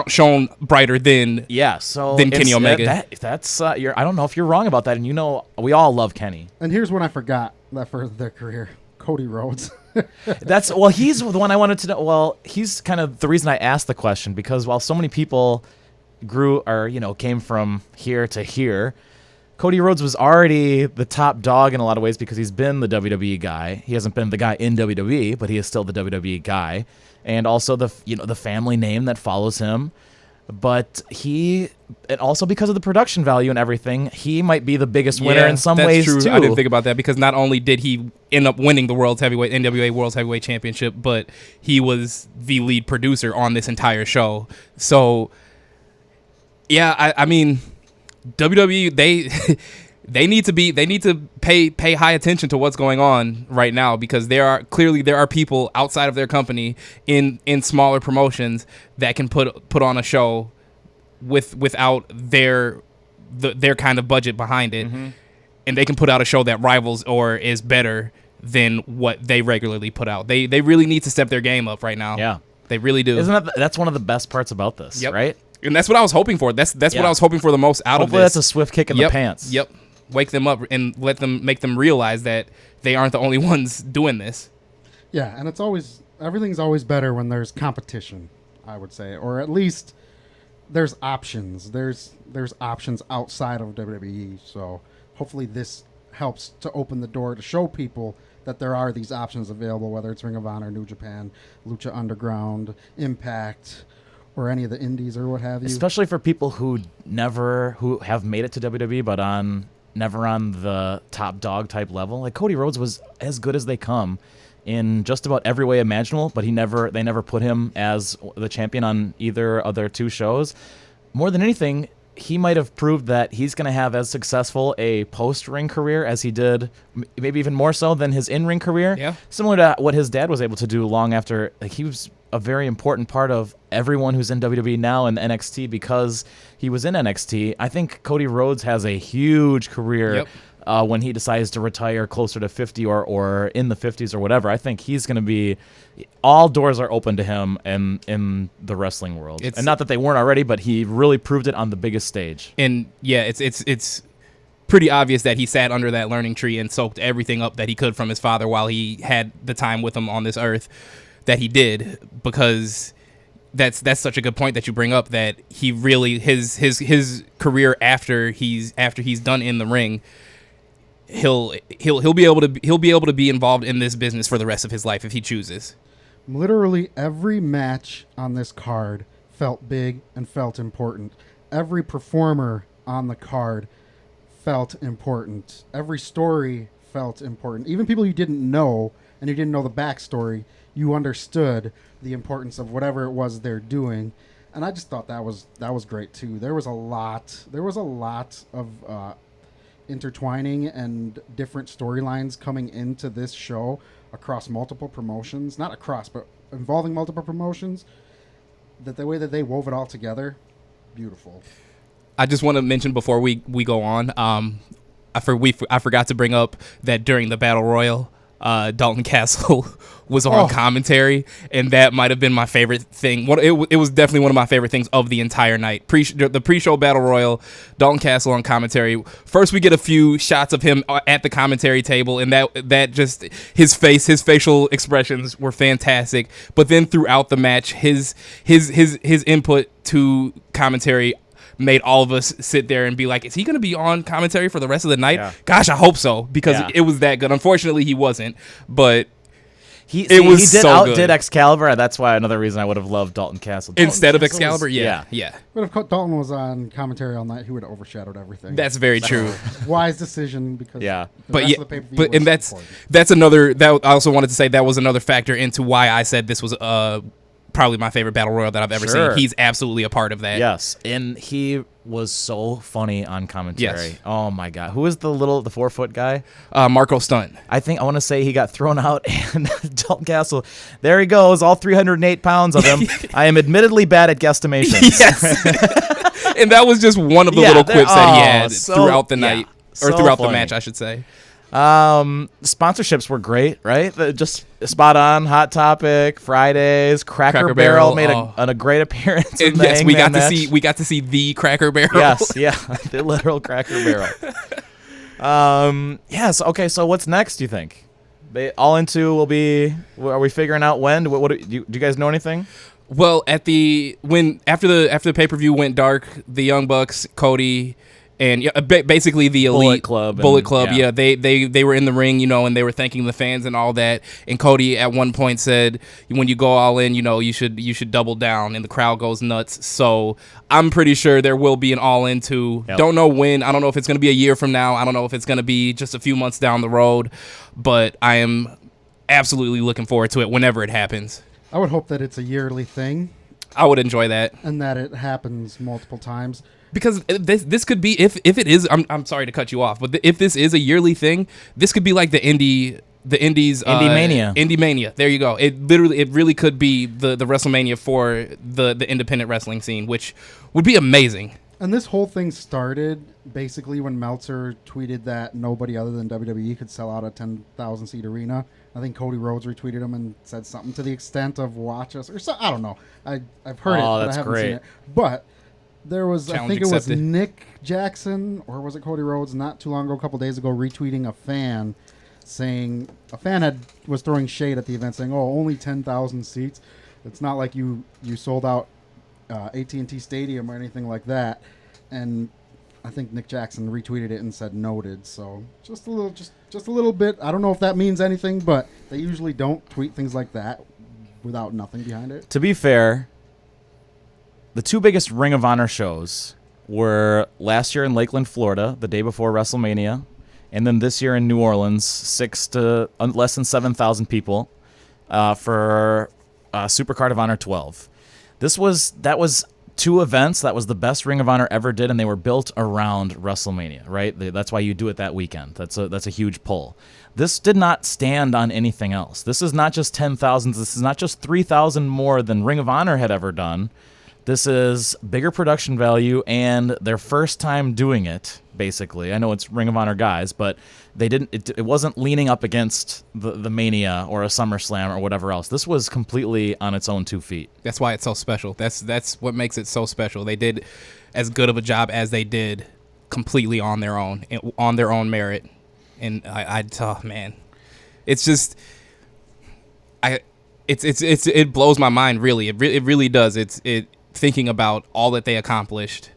shown brighter than Kenny Omega. That's I don't know if you're wrong about that, and we all love Kenny. And here's one I forgot that furthered their career: Cody Rhodes. He's the one I wanted to know. Well, he's kind of the reason I asked the question, because while so many people came from here to here, Cody Rhodes was already the top dog in a lot of ways because he's been the WWE guy. He hasn't been the guy in WWE, but he is still the WWE guy. And also the family name that follows him. But and also because of the production value and everything, he might be the biggest winner in some ways true. too. I didn't think about that because not only did he end up winning the NWA World's Heavyweight Championship, but he was the lead producer on this entire show. So yeah, I mean, WWE they need to pay high attention to what's going on right now, because there are people outside of their company in smaller promotions that can put on a show without their kind of budget behind it, and they can put out a show that rivals or is better than what they regularly put out. They really need to step their game up right now. Yeah. They really do. That's one of the best parts about this, right? And that's what I was hoping for. That's what I was hoping for the most out Hopefully of this. that's a swift kick in the pants. Yep. Wake them up and make them realize that they aren't the only ones doing this. Yeah, and everything's always better when there's competition, I would say, or at least there's options. There's options outside of WWE. So hopefully this helps to open the door to show people that there are these options available, whether it's Ring of Honor, New Japan, Lucha Underground, Impact, or any of the indies or what have you. Especially for people who have made it to WWE but never on the top dog type level. Like Cody Rhodes was as good as they come in just about every way imaginable, but they never put him as the champion on either of their two shows. More than anything, he might have proved that he's going to have as successful a post-ring career as he did, maybe even more so than his in-ring career. Yeah. Similar to what his dad was able to do long after. Like, he was a very important part of everyone who's in WWE now and NXT because he was in NXT. I think Cody Rhodes has a huge career when he decides to retire closer to 50 or in the 50s or whatever. I think he's going to be – all doors are open to him in the wrestling world. And not that they weren't already, but he really proved it on the biggest stage. And, yeah, it's pretty obvious that he sat under that learning tree and soaked everything up that he could from his father while he had the time with him on this earth that he did, because that's such a good point that you bring up, that he really his career after he's done in the ring, he'll be able to be involved in this business for the rest of his life if he chooses. Literally every match on this card felt big and felt important. Every performer on the card felt important. Every story felt important. Even people you didn't know and you didn't know the backstory, you understood the importance of whatever it was they're doing. And I just thought that was great too. There was a lot of intertwining and different storylines coming into this show across multiple promotions, not across, but involving multiple promotions, that the way that they wove it all together, beautiful. I just want to mention before we go on, I forgot to bring up that during the Battle Royal, Dalton Castle was on commentary, and that might have been my favorite thing. It was definitely one of my favorite things of the entire night. The pre-show Battle Royal, Dalton Castle on commentary. First, we get a few shots of him at the commentary table, and that just his facial expressions were fantastic. But then throughout the match, his input to commentary made all of us sit there and be like, is he going to be on commentary for the rest of the night? Yeah. Gosh, I hope so, because it was that good. Unfortunately, he wasn't, but he did outdid Excalibur. That's why another reason I would have loved Dalton Castle. Instead of Excalibur, yeah. But if Dalton was on commentary all night, he would have overshadowed everything. That's very true. Wise decision, because that's another. That I also wanted to say that was another factor into why I said this was probably my favorite Battle Royal that I've ever seen. He's absolutely a part of that. Yes, and he was so funny on commentary. Yes. Oh my God, who is the 4-foot guy? Marco Stunt. I want to say he got thrown out, and Dalton Castle, there he goes, all 308 pounds of him. I am admittedly bad at guestimations. Yes, and that was just one of the little quips that he had throughout the night, or throughout the match, I should say. Sponsorships were great, right? Just spot on. Hot Topic, Fridays, Cracker Barrel made a great appearance. In the yes, we got to see the Cracker Barrel. Yes, yeah, the literal Cracker Barrel. Yes. Okay. So what's next? Do you think they All Into will be? Are we figuring out when? What do you guys know anything? Well, after the pay-per-view went dark, the Young Bucks, Cody, and basically the Elite Bullet Club, they were in the ring, and they were thanking the fans and all that. And Cody at one point said, "When you go all in, you should double down," and the crowd goes nuts. So I'm pretty sure there will be an All Into. Don't know when. I don't know if it's going to be a year from now. I don't know if it's going to be just a few months down the road. But I am absolutely looking forward to it whenever it happens. I would hope that it's a yearly thing. I would enjoy that, and that it happens multiple times. Because this could be, if it is, I'm sorry to cut you off, but if this is a yearly thing, this could be like the indies Indie Mania. There you go. It really could be the WrestleMania for the independent wrestling scene, which would be amazing. And this whole thing started basically when Meltzer tweeted that nobody other than WWE could sell out a 10,000 seat arena. I think Cody Rhodes retweeted him and said something to the extent of "watch us" or so. I don't know. I've heard it, but that's I haven't great. seen it. But there was, Challenge I think it was accepted. Nick Jackson or was it Cody Rhodes? Not too long ago, a couple days ago, retweeting a fan saying was throwing shade at the event, saying, "Oh, only 10,000 seats. It's not like you sold out AT&T Stadium or anything like that." And I think Nick Jackson retweeted it and said noted. So just a little bit. I don't know if that means anything, but they usually don't tweet things like that without nothing behind it. To be fair, the two biggest Ring of Honor shows were last year in Lakeland, Florida, the day before WrestleMania, and then this year in New Orleans, less than 7,000 people for Supercard of Honor 12. That was two events. That was the best Ring of Honor ever did, and they were built around WrestleMania, right? That's why you do it that weekend. That's a huge pull. This did not stand on anything else. This is not just 10,000. This is not just 3,000 more than Ring of Honor had ever done. This is bigger production value and their first time doing it, basically. I know it's Ring of Honor guys, but they didn't. It wasn't leaning up against the Mania or a SummerSlam or whatever else. This was completely on its own 2 feet. That's why it's so special. That's what makes it so special. They did as good of a job as they did, completely on their own merit. And oh man, it's just it blows my mind. Really, it really does. Thinking about all that they accomplished,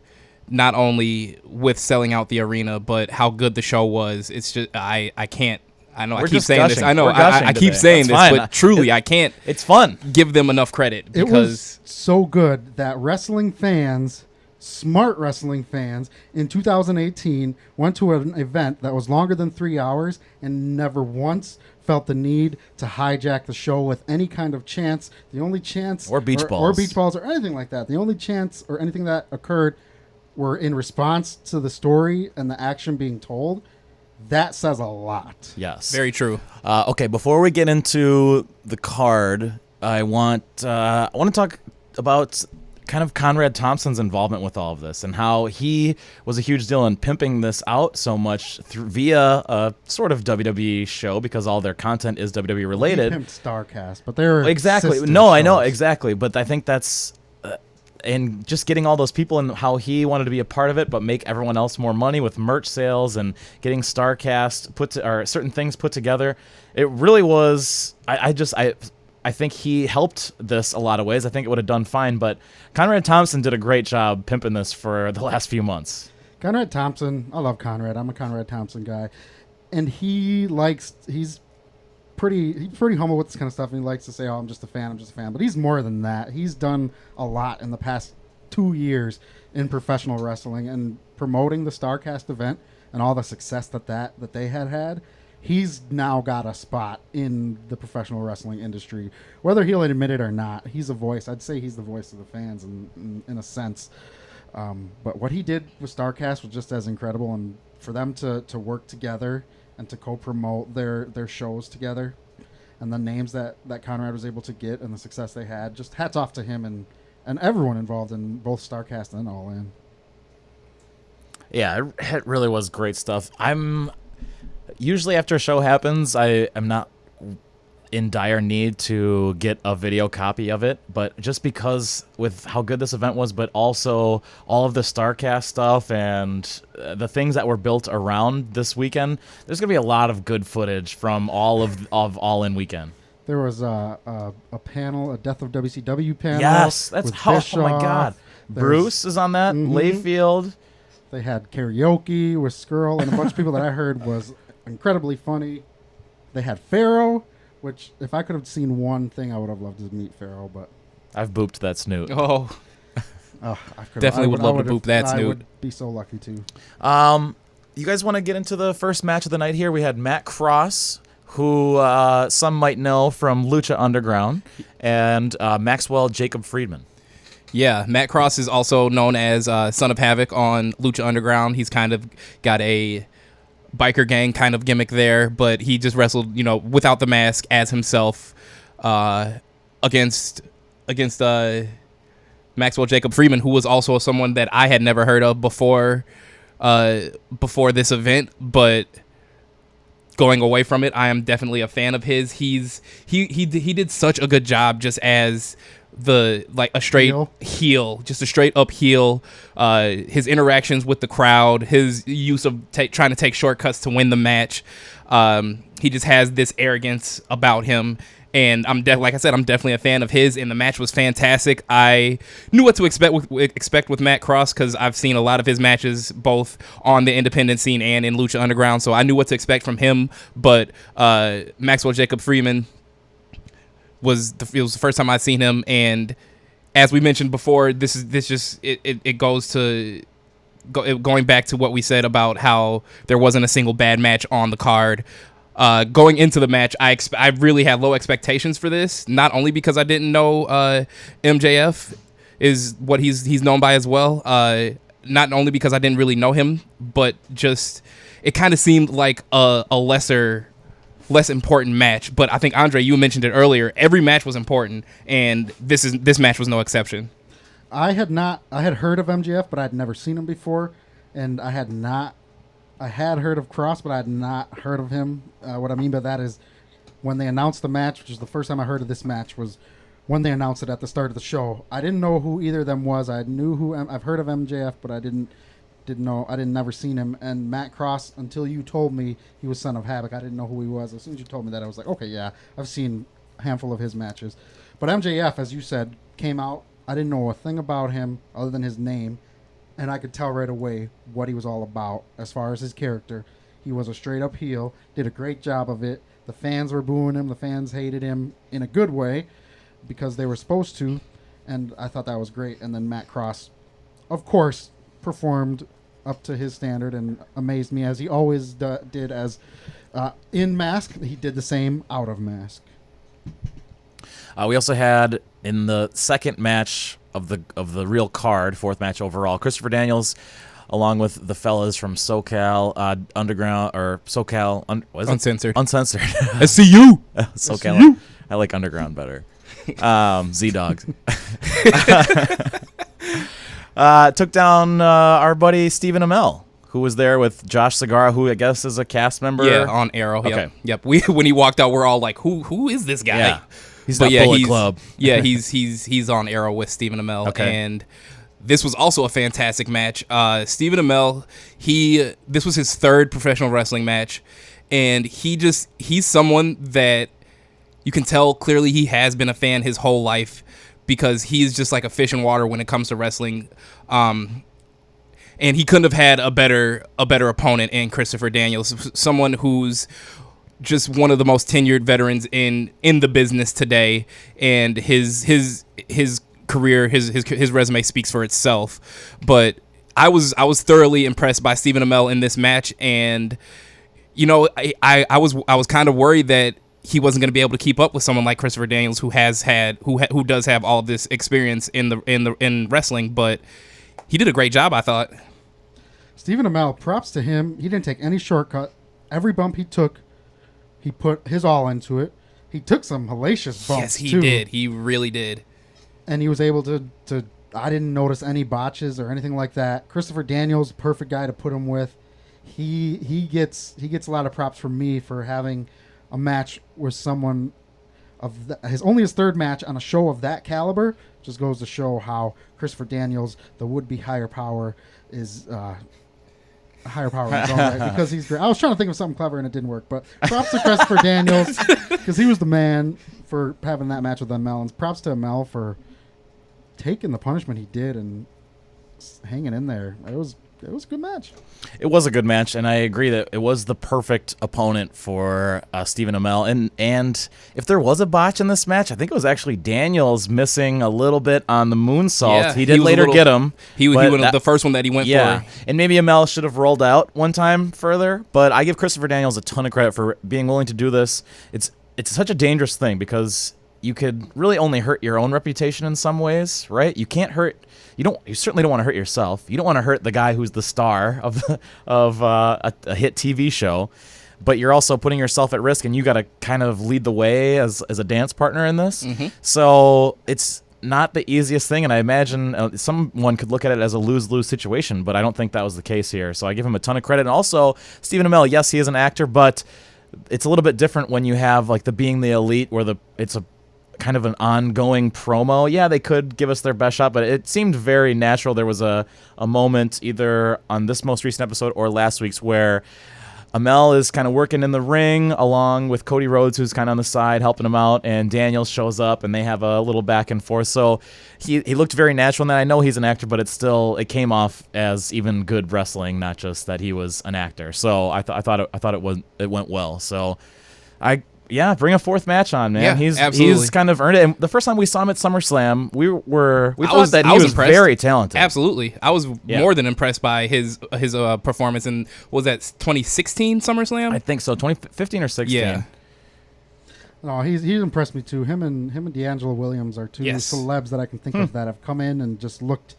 not only with selling out the arena, but how good the show was. It's just I can't. I know We're I keep just saying gushing. this. I know We're gushing I keep today. saying That's this, fine. but truly I can't It's fun. give them enough credit It because was so good that wrestling fans, smart wrestling fans, in 2018 went to an event that was longer than 3 hours and never once felt the need to hijack the show with any kind of chance. The only chance Or beach or balls. beach balls or anything like that. The only chance or anything that occurred were in response to the story and the action being told. That says a lot. Yes. very true. Okay, before we get into the card, I want to talk about kind of Conrad Thompson's involvement with all of this and how he was a huge deal in pimping this out so much via a sort of WWE show because all their content is WWE related. He pimped Starcast, but they're Exactly. sister No, I know shows. exactly, but I think that's and just getting all those people and how he wanted to be a part of it, but make everyone else more money with merch sales and getting Starcast or certain things put together. It really was. I think he helped this a lot of ways. I think it would have done fine, but Conrad Thompson did a great job pimping this for the last few months. Conrad Thompson, I love Conrad. I'm a Conrad Thompson guy, and he's pretty humble with this kind of stuff, and he likes to say, "Oh, I'm just a fan. But he's more than that. He's done a lot in the past 2 years in professional wrestling and promoting the Starcast event and all the success that they had. He's now got a spot in the professional wrestling industry, whether he'll admit it or not. He's a voice. I'd say he's the voice of the fans in a sense. But what he did with Starcast was just as incredible, and for them to work together and to co-promote their shows together, and the names that Conrad was able to get and the success they had, just hats off to him and everyone involved in both Starcast and All In. Yeah, it really was great stuff. Usually after a show happens, I am not in dire need to get a video copy of it, but just because with how good this event was, but also all of the Starcast stuff and the things that were built around this weekend, there's going to be a lot of good footage from all of All In weekend. There was a panel, a Death of WCW panel. Yes, that's with how, oh my Bischoff. God. There's- Bruce is on that, Layfield. They had karaoke with Skrull and a bunch of people that I heard was incredibly funny. They had Pharaoh, which if I could have seen one thing, I would have loved to meet Pharaoh, but I've booped that snoot. Oh, I Definitely would love to boop that I snoot. would be so lucky to. You guys want to get into the first match of the night here? We had Matt Cross, who some might know from Lucha Underground, and Maxwell Jacob Friedman. yeah. Matt Cross is also known as Son of Havoc on Lucha Underground. He's kind of got a biker gang kind of gimmick there, but he just wrestled, without the mask as himself against Matt Maxwell Jacob Freeman, who was also someone that I had never heard of before this event, but going away from it, I am definitely a fan of his. He did such a good job just as a straight heel, just a straight up heel. His interactions with the crowd, his use of trying to take shortcuts to win the match. He just has this arrogance about him. And like I said, I'm definitely a fan of his, and the match was fantastic. I knew what to expect with Matt Cross because I've seen a lot of his matches both on the independent scene and in Lucha Underground, so I knew what to expect from him. But Maxwell Jacob Freeman it was the first time I'd seen him, and as we mentioned before, it goes to going back to what we said about how there wasn't a single bad match on the card. Going into the match, I really had low expectations for this, not only because I didn't know MJF is what he's known by as well, not only because I didn't really know him, but just it kind of seemed like a less important match. But I think, Andre, you mentioned it earlier, every match was important, and this match was no exception. I had heard of MJF, but I'd never seen him before, and I had heard of Cross, but I had not heard of him. What I mean by that is when they announced the match, which is the first time I heard of this match, was when they announced it at the start of the show. I didn't know who either of them was. I knew I've heard of MJF, but I didn't know. I didn't never seen him. And Matt Cross, until you told me he was Son of Havoc, I didn't know who he was. As soon as you told me that, I was like, okay, yeah, I've seen a handful of his matches. But MJF, as you said, came out. I didn't know a thing about him other than his name. And I could tell right away what he was all about as far as his character. He was a straight-up heel, did a great job of it. The fans were booing him. The fans hated him in a good way because they were supposed to, and I thought that was great. And then Matt Cross, of course, performed up to his standard and amazed me as he always did as in mask. He did the same out of mask. We also had in the second match of the real card, fourth match overall, Christopher Daniels, along with the fellas from SoCal Underground or SoCal Uncensored. Uncensored. SCU. SoCal. I like Underground better. Z-Dogs. Took down our buddy Stephen Amell, who was there with Josh Segarra, who I guess is a cast member. Yeah, on Arrow. Okay. Yep. When he walked out, we're all like, who is this guy? Yeah. He's not Bullet Club. Yeah, he's on Arrow with Stephen Amell. Okay. And this was also a fantastic match. Stephen Amell, this was his third professional wrestling match, and he's someone that you can tell clearly he has been a fan his whole life because he's just like a fish in water when it comes to wrestling. And he couldn't have had a better opponent in Christopher Daniels, someone who's just one of the most tenured veterans in the business today, and his career, his resume speaks for itself. But I was thoroughly impressed by Stephen Amell in this match, and I was kind of worried that he wasn't going to be able to keep up with someone like Christopher Daniels, who does have all this experience in wrestling, but he did a great job, I thought. Stephen Amell, props to him. He didn't take any shortcut. Every bump he took, he put his all into it. He took some hellacious bumps, yes, he too. did. He really did. And he was able to I didn't notice any botches or anything like that. Christopher Daniels, perfect guy to put him with. He gets a lot of props from me for having a match with someone of his third match on a show of that caliber. Just goes to show how Christopher Daniels, the would-be higher power, is a higher power in his own right, because he's great. I was trying to think of something clever and it didn't work, but props to Christopher Daniels because he was the man for having that match with Amell, and props to Amell taking the punishment he did and hanging in there. It was a good match. It was a good match, and I agree that it was the perfect opponent for Stephen Amell. And if there was a botch in this match, I think it was actually Daniels missing a little bit on the moonsault. Yeah, he did later get him. He was the first one that he went for. And maybe Amell should have rolled out one time further, but I give Christopher Daniels a ton of credit for being willing to do this. It's such a dangerous thing because you could really only hurt your own reputation in some ways, right? You can't hurt. You certainly don't want to hurt yourself. You don't want to hurt the guy who's the star of a hit TV show, but you're also putting yourself at risk, and you got to kind of lead the way as a dance partner in this. Mm-hmm. So it's not the easiest thing, and I imagine someone could look at it as a lose-lose situation, but I don't think that was the case here. So I give him a ton of credit. And also, Stephen Amell, yes, he is an actor, but it's a little bit different when you have like the Being the Elite, where it's a kind of an ongoing promo. Yeah, they could give us their best shot, but it seemed very natural. There was a moment either on this most recent episode or last week's where Amell is kind of working in the ring along with Cody Rhodes, who's kind of on the side helping him out, and Daniel shows up, and they have a little back and forth. So he looked very natural in that. I know he's an actor, but it came off as even good wrestling, not just that he was an actor. So I thought it went well. So bring a fourth match on, man. Yeah, he's kind of earned it. And the first time we saw him at SummerSlam, we thought that he was impressed. very talented. Absolutely, I was more than impressed by his performance in, what was that, 2016 SummerSlam? I think so, 2015 or 16. Yeah. No, he's impressed me too. Him and D'Angelo Williams are two celebs that I can think of that have come in and just looked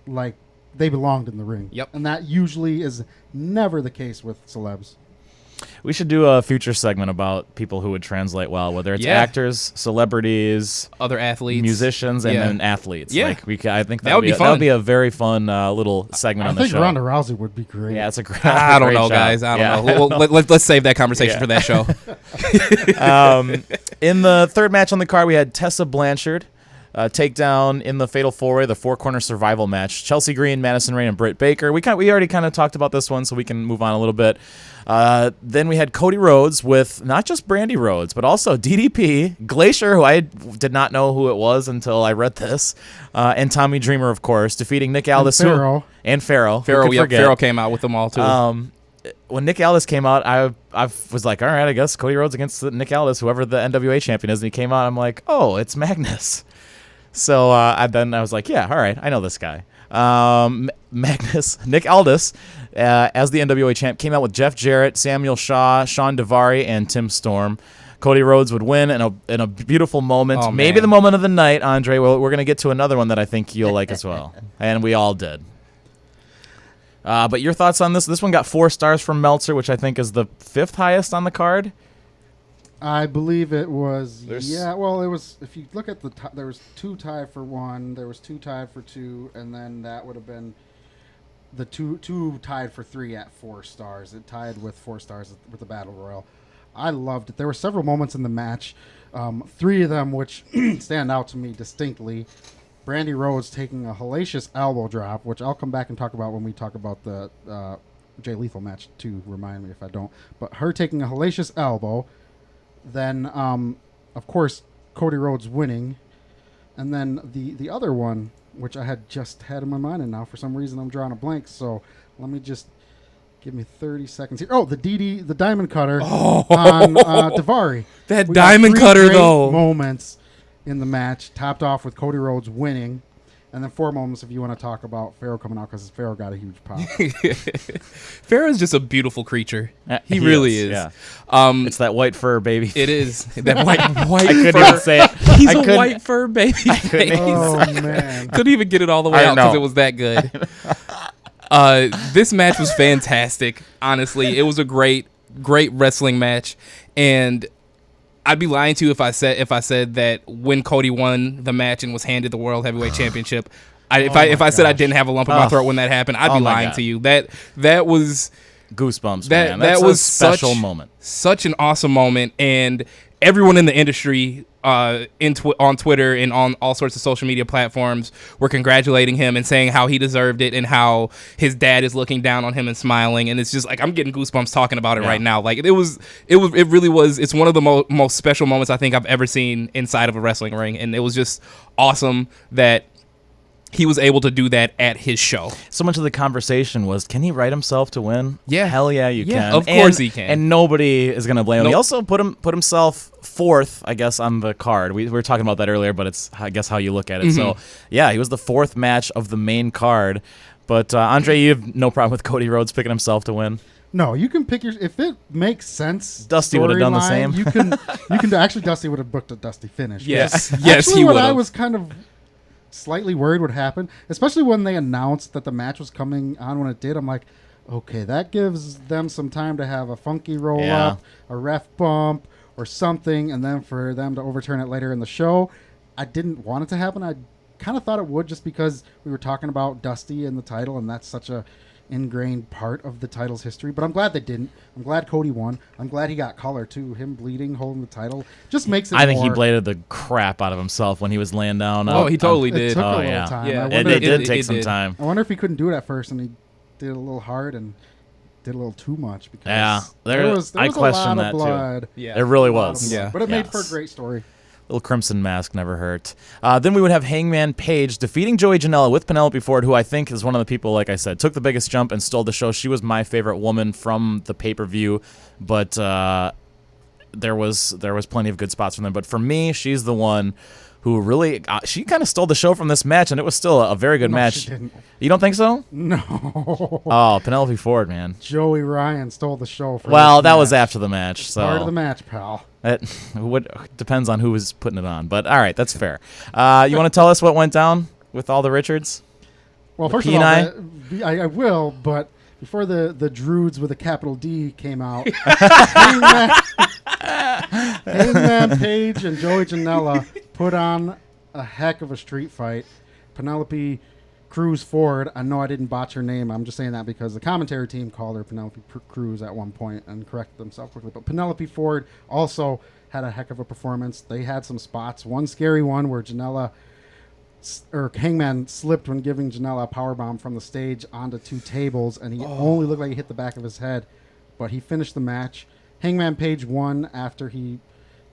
like they belonged in the ring. Yep. And that usually is never the case with celebs. We should do a future segment about people who would translate well, whether it's actors, celebrities, other athletes, musicians, and then athletes. Yeah. I think that would be fun. That would be a very fun little segment on the show. I think Ronda Rousey would be great. Yeah, it's a great. I don't know, guys. I don't know. Let's save that conversation for that show. In the third match on the card, we had Tessa Blanchard takedown in the Fatal 4-Way, the four-corner survival match. Chelsea Green, Madison Rayne, and Britt Baker. We already kind of talked about this one, so we can move on a little bit. Then we had Cody Rhodes with not just Brandy Rhodes, but also DDP, Glacier, who I did not know who it was until I read this, and Tommy Dreamer, of course, defeating Nick Aldis. And Pharaoh. Pharaoh came out with them all, too. When Nick Aldis came out, I was like, all right, I guess Cody Rhodes against Nick Aldis, whoever the NWA champion is. And he came out, I'm like, oh, it's Magnus. So then I was like, yeah, all right, I know this guy. Nick Aldis, as the NWA champ, came out with Jeff Jarrett, Samuel Shaw, Sean Daivari, and Tim Storm. Cody Rhodes would win in a beautiful moment, maybe the moment of the night, Andre. Well, we're going to get to another one that I think you'll like as well, and we all did. But your thoughts on this? This one got 4 stars from Meltzer, which I think is the 5th highest on the card. I believe it was. It was. If you look at there was 2 tied for 1, there was 2 tied for 2, and then that would have been the two tied for 3 at 4 stars. It tied with 4 stars with the Battle Royal. I loved it. There were several moments in the match, 3 of them which stand out to me distinctly. Brandy Rhodes taking a hellacious elbow drop, which I'll come back and talk about when we talk about the Jay Lethal match too. Remind me if I don't. But her taking a hellacious elbow. Then, of course, Cody Rhodes winning. And then the other one, which I had just had in my mind, and now for some reason I'm drawing a blank. So let me just give me 30 seconds here. Oh, the Diamond Cutter on Daivari. That Diamond Cutter, though. Moments in the match, topped off with Cody Rhodes winning. And then 4 moments if you want to talk about Pharaoh coming out, because Pharaoh got a huge pop. Pharaoh's just a beautiful creature. He really is. Yeah. It's that white fur baby. It is. That white I couldn't fur. even say it. He's a white fur baby face. Oh, man. Couldn't even get it all the way out because it was that good. This match was fantastic, honestly. It was a great wrestling match. And I'd be lying to you if I said that when Cody won the match and was handed the World Heavyweight Championship, if I said I didn't have a lump in my throat when that happened, I'd be lying to you. That was goosebumps, man. That was a special moment. Such an awesome moment, and everyone in the industry on Twitter and on all sorts of social media platforms were congratulating him and saying how he deserved it and how his dad is looking down on him and smiling. And it's just like, I'm getting goosebumps talking about it right now. Like it really was. It's one of the most special moments I think I've ever seen inside of a wrestling ring. And it was just awesome that he was able to do that at his show. So much of the conversation was, can he write himself to win? Yeah. Hell yeah, you can. Of course he can. And nobody is going to blame him. He also put himself 4th, I guess, on the card. We were talking about that earlier, but it's, I guess, how you look at it. Mm-hmm. So, yeah, he was the 4th match of the main card. But, Andre, you have no problem with Cody Rhodes picking himself to win? No, you can pick if it makes sense. Dusty would have done the same. You can actually, Dusty would have booked a Dusty finish. Yes, yes, he would have. I was kind of slightly worried would happen, especially when they announced that the match was coming on when it did. I'm like, okay, that gives them some time to have a funky roll up, a ref bump, or something, and then for them to overturn it later in the show. I didn't want it to happen. I kind of thought it would, just because we were talking about Dusty and the title, and that's such a ingrained part of the title's history. But I'm glad they didn't. I'm glad Cody won. I'm glad he got color too. Him bleeding, holding the title, just makes it. I think he more- bladed the crap out of himself when he was laying down. Oh, he totally It did. took a Oh, little yeah. time. Yeah. I It, wonder, it did it take some did. time. I wonder if he couldn't do it at first, and he did it a little hard and did a little too much. Because Yeah, there was I a question lot that of too. blood. Yeah. It really A lot of was. blood. Yeah. But it made for a Yes. great story. Little crimson mask never hurt. Then we would have Hangman Page defeating Joey Janela with Penelope Ford, who I think is one of the people, like I said, took the biggest jump and stole the show. She was my favorite woman from the pay-per-view, but there was plenty of good spots from them. But for me, she's the one who really she kind of stole the show from this match, and it was still a very good No, match. she didn't. You don't think so? No. Oh, Penelope Ford, man. Joey Ryan stole the show. For Well, this that was match. after the match, so Part of the match, pal. it depends on who was putting it on. But all right, that's fair. You want to tell us what went down with all the Richards? Well, The first of all, Peni? I will, but before the Druids with a capital D came out, Hangman Page and Joey Janela put on a heck of a street fight. Penelope Cruz Ford, I know I didn't botch her name. I'm just saying that because the commentary team called her Penelope Cruz at one point and corrected themselves quickly. But Penelope Ford also had a heck of a performance. They had some spots. One scary one where Hangman slipped when giving Janela a powerbomb from the stage onto two tables, and he only looked like he hit the back of his head. But he finished the match. Hangman Page won after he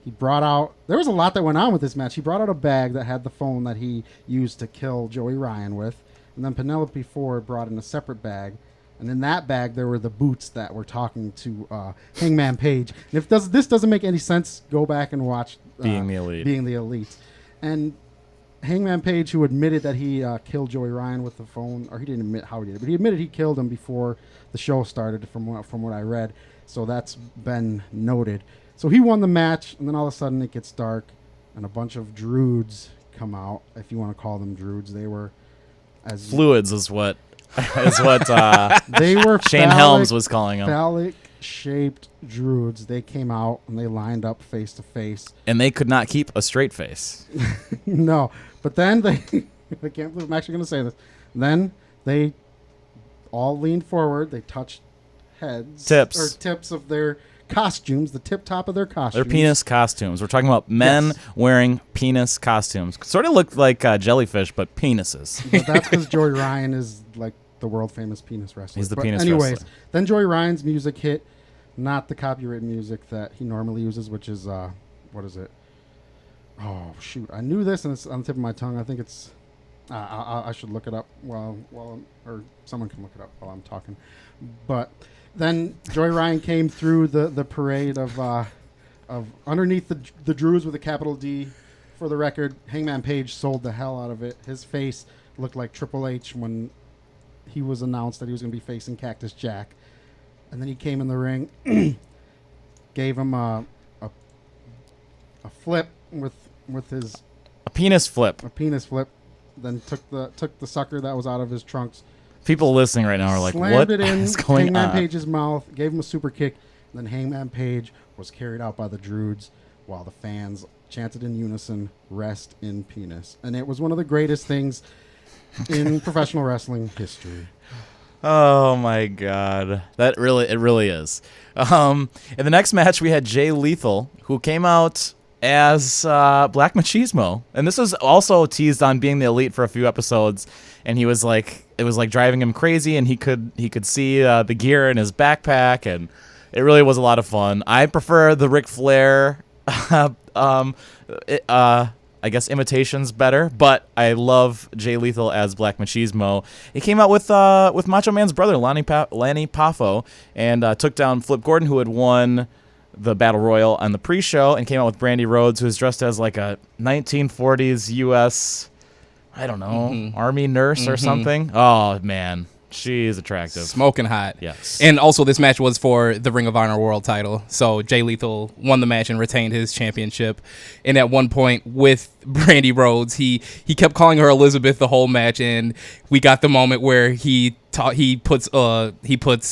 brought out... There was a lot that went on with this match. He brought out a bag that had the phone that he used to kill Joey Ryan with. And then Penelope Ford brought in a separate bag. And in that bag, there were the boots that were talking to Hangman Page. And if this doesn't make any sense, go back and watch Being the Elite. Being the Elite. And Hangman Page, who admitted that he killed Joey Ryan with the phone, or he didn't admit how he did it, but he admitted he killed him before the show started, from what I read. So that's been noted. So he won the match, and then all of a sudden it gets dark, and a bunch of Druids come out, if you want to call them Druids. They were as Fluids is what they were Shane Helms was calling them. phallic-shaped Druids. They came out and they lined up face to face. And they could not keep a straight face. No, but then they I can't believe I'm actually going to say this. Then they all leaned forward. They touched heads. Tips. Or tips of their costumes, the tip top of their costumes. They're penis costumes. We're talking about men Yes. wearing penis costumes. Sort of look like jellyfish, but penises. But that's because Joey Ryan is like the world famous penis wrestler. He's the But penis anyways, wrestler. then Joey Ryan's music hit, not the copyright music that he normally uses, which is what is it? Oh shoot! I knew this and it's on the tip of my tongue. I think it's. I should look it up or someone can look it up while I'm talking. But then Joey Ryan came through the parade of underneath the Druids with a capital D. For the record, Hangman Page sold the hell out of it. His face looked like Triple H when he was announced that he was going to be facing Cactus Jack. And then he came in the ring, gave him a flip with his A penis flip. a penis flip, then took the sucker that was out of his trunks, People listening right now are like, slammed what it in is going Hangman on? Page's mouth, gave him a super kick, and then Hangman Page was carried out by the Druids while the fans chanted in unison, "Rest in penis." And it was one of the greatest things in professional wrestling history. Oh my god, it really is. In the next match, we had Jay Lethal, who came out as Black Machismo, and this was also teased on Being the Elite for a few episodes. And he was like, it was like driving him crazy, and he could see the gear in his backpack, and it really was a lot of fun. I prefer the Ric Flair, I guess imitations better, but I love Jay Lethal as Black Machismo. He came out with Macho Man's brother, Lanny Poffo, and took down Flip Gordon, who had won the Battle Royal on the pre-show, and came out with Brandy Rhodes, who was dressed as like a 1940s U.S., I don't know, Army nurse or something. Oh, man. She's attractive. Smoking hot. Yes. And also, this match was for the Ring of Honor World title. So Jay Lethal won the match and retained his championship. And at one point with Brandy Rhodes, he kept calling her Elizabeth the whole match, and we got the moment where he puts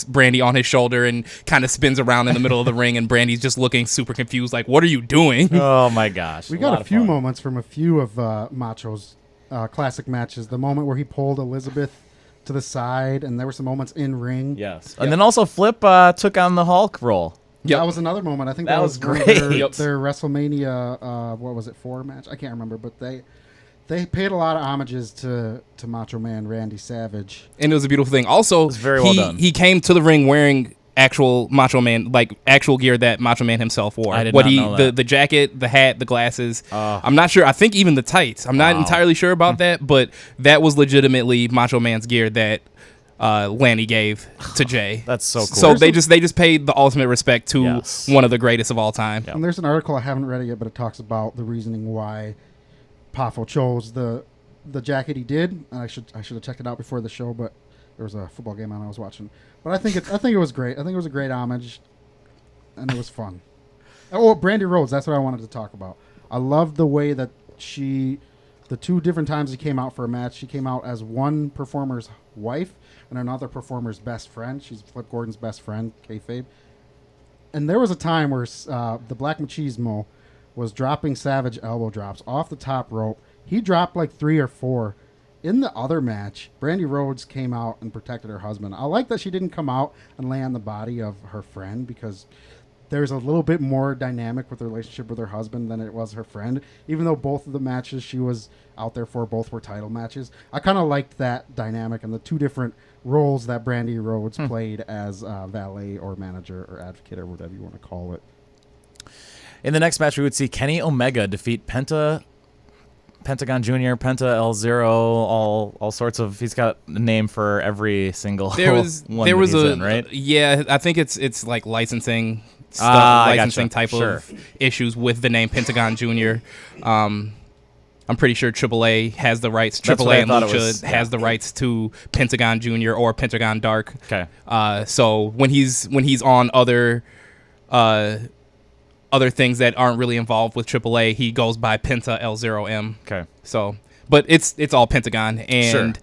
Brandy on his shoulder and kind of spins around in the middle of the ring, and Brandy's just looking super confused, like, "What are you doing?" Oh my gosh. We got a few fun. moments from a few of Macho's classic matches. The moment where he pulled Elizabeth to the side, and there were some moments in ring. Yes. And then also Flip took on the Hulk role. That was another moment. I think That that, was one of great. Their WrestleMania, what was it, 4 match? I can't remember, but they paid a lot of homages to Macho Man Randy Savage. And it was a beautiful thing. Also, was very well done. He came to the ring wearing actual Macho Man, like actual gear that Macho Man himself wore. I did not know that. The jacket, the hat, the glasses. I'm not sure. I think even the tights. I'm not entirely sure about that, but that was legitimately Macho Man's gear that Lanny gave to Jay. That's so cool. So they just paid the ultimate respect to Yes. one of the greatest of all time. Yep. And there's an article, I haven't read it yet, but it talks about the reasoning why Poffo chose the jacket he did. I should have checked it out before the show, but there was a football game on I was watching. But I think it was great. I think it was a great homage, and it was fun. Oh, Brandy Rhodes, that's what I wanted to talk about. I loved the way that the 2 different times she came out for a match, she came out as one performer's wife and another performer's best friend. She's Flip Gordon's best friend, kayfabe. And there was a time where the Black Machismo was dropping Savage elbow drops off the top rope. He dropped like 3 or 4. In the other match, Brandy Rhodes came out and protected her husband. I like that she didn't come out and lay on the body of her friend, because there's a little bit more dynamic with the relationship with her husband than it was her friend. Even though both of the matches she was out there for, both were title matches. I kind of liked that dynamic and the 2 different roles that Brandy Rhodes played as valet or manager or advocate or whatever you want to call it. In the next match, we would see Kenny Omega defeat Pentagon Jr., Penta L0, all sorts of. He's got a name for every single one that he's in, right? Yeah, I think it's like licensing stuff, licensing type of issues with the name Pentagon Jr. I'm pretty sure AAA has the rights. AAA and Lucha has the rights to Pentagon Jr. or Pentagon Dark. Okay. So when he's on other things that aren't really involved with AAA, he goes by Penta L0M. Okay. So, but it's all Pentagon, and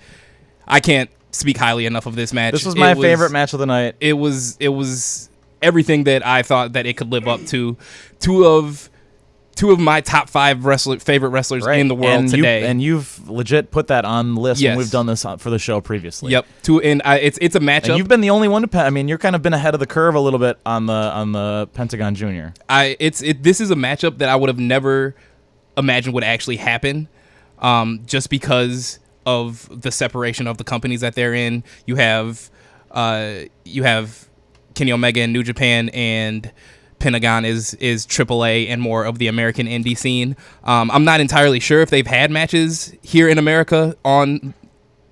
I can't speak highly enough of this match. This was my favorite match of the night. It was everything that I thought that it could live up to. Two of my top 5 favorite wrestlers in the world today. And you've legit put that on the list when Yes. we've done this for the show previously. Yep. It's a matchup. And you've been the only one to. I mean, you're kind of been ahead of the curve a little bit on the Pentagon Jr. This is a matchup that I would have never imagined would actually happen, just because of the separation of the companies that they're in. You have Kenny Omega in New Japan, and Pentagon is AAA and more of the American indie scene. I'm not entirely sure if they've had matches here in America on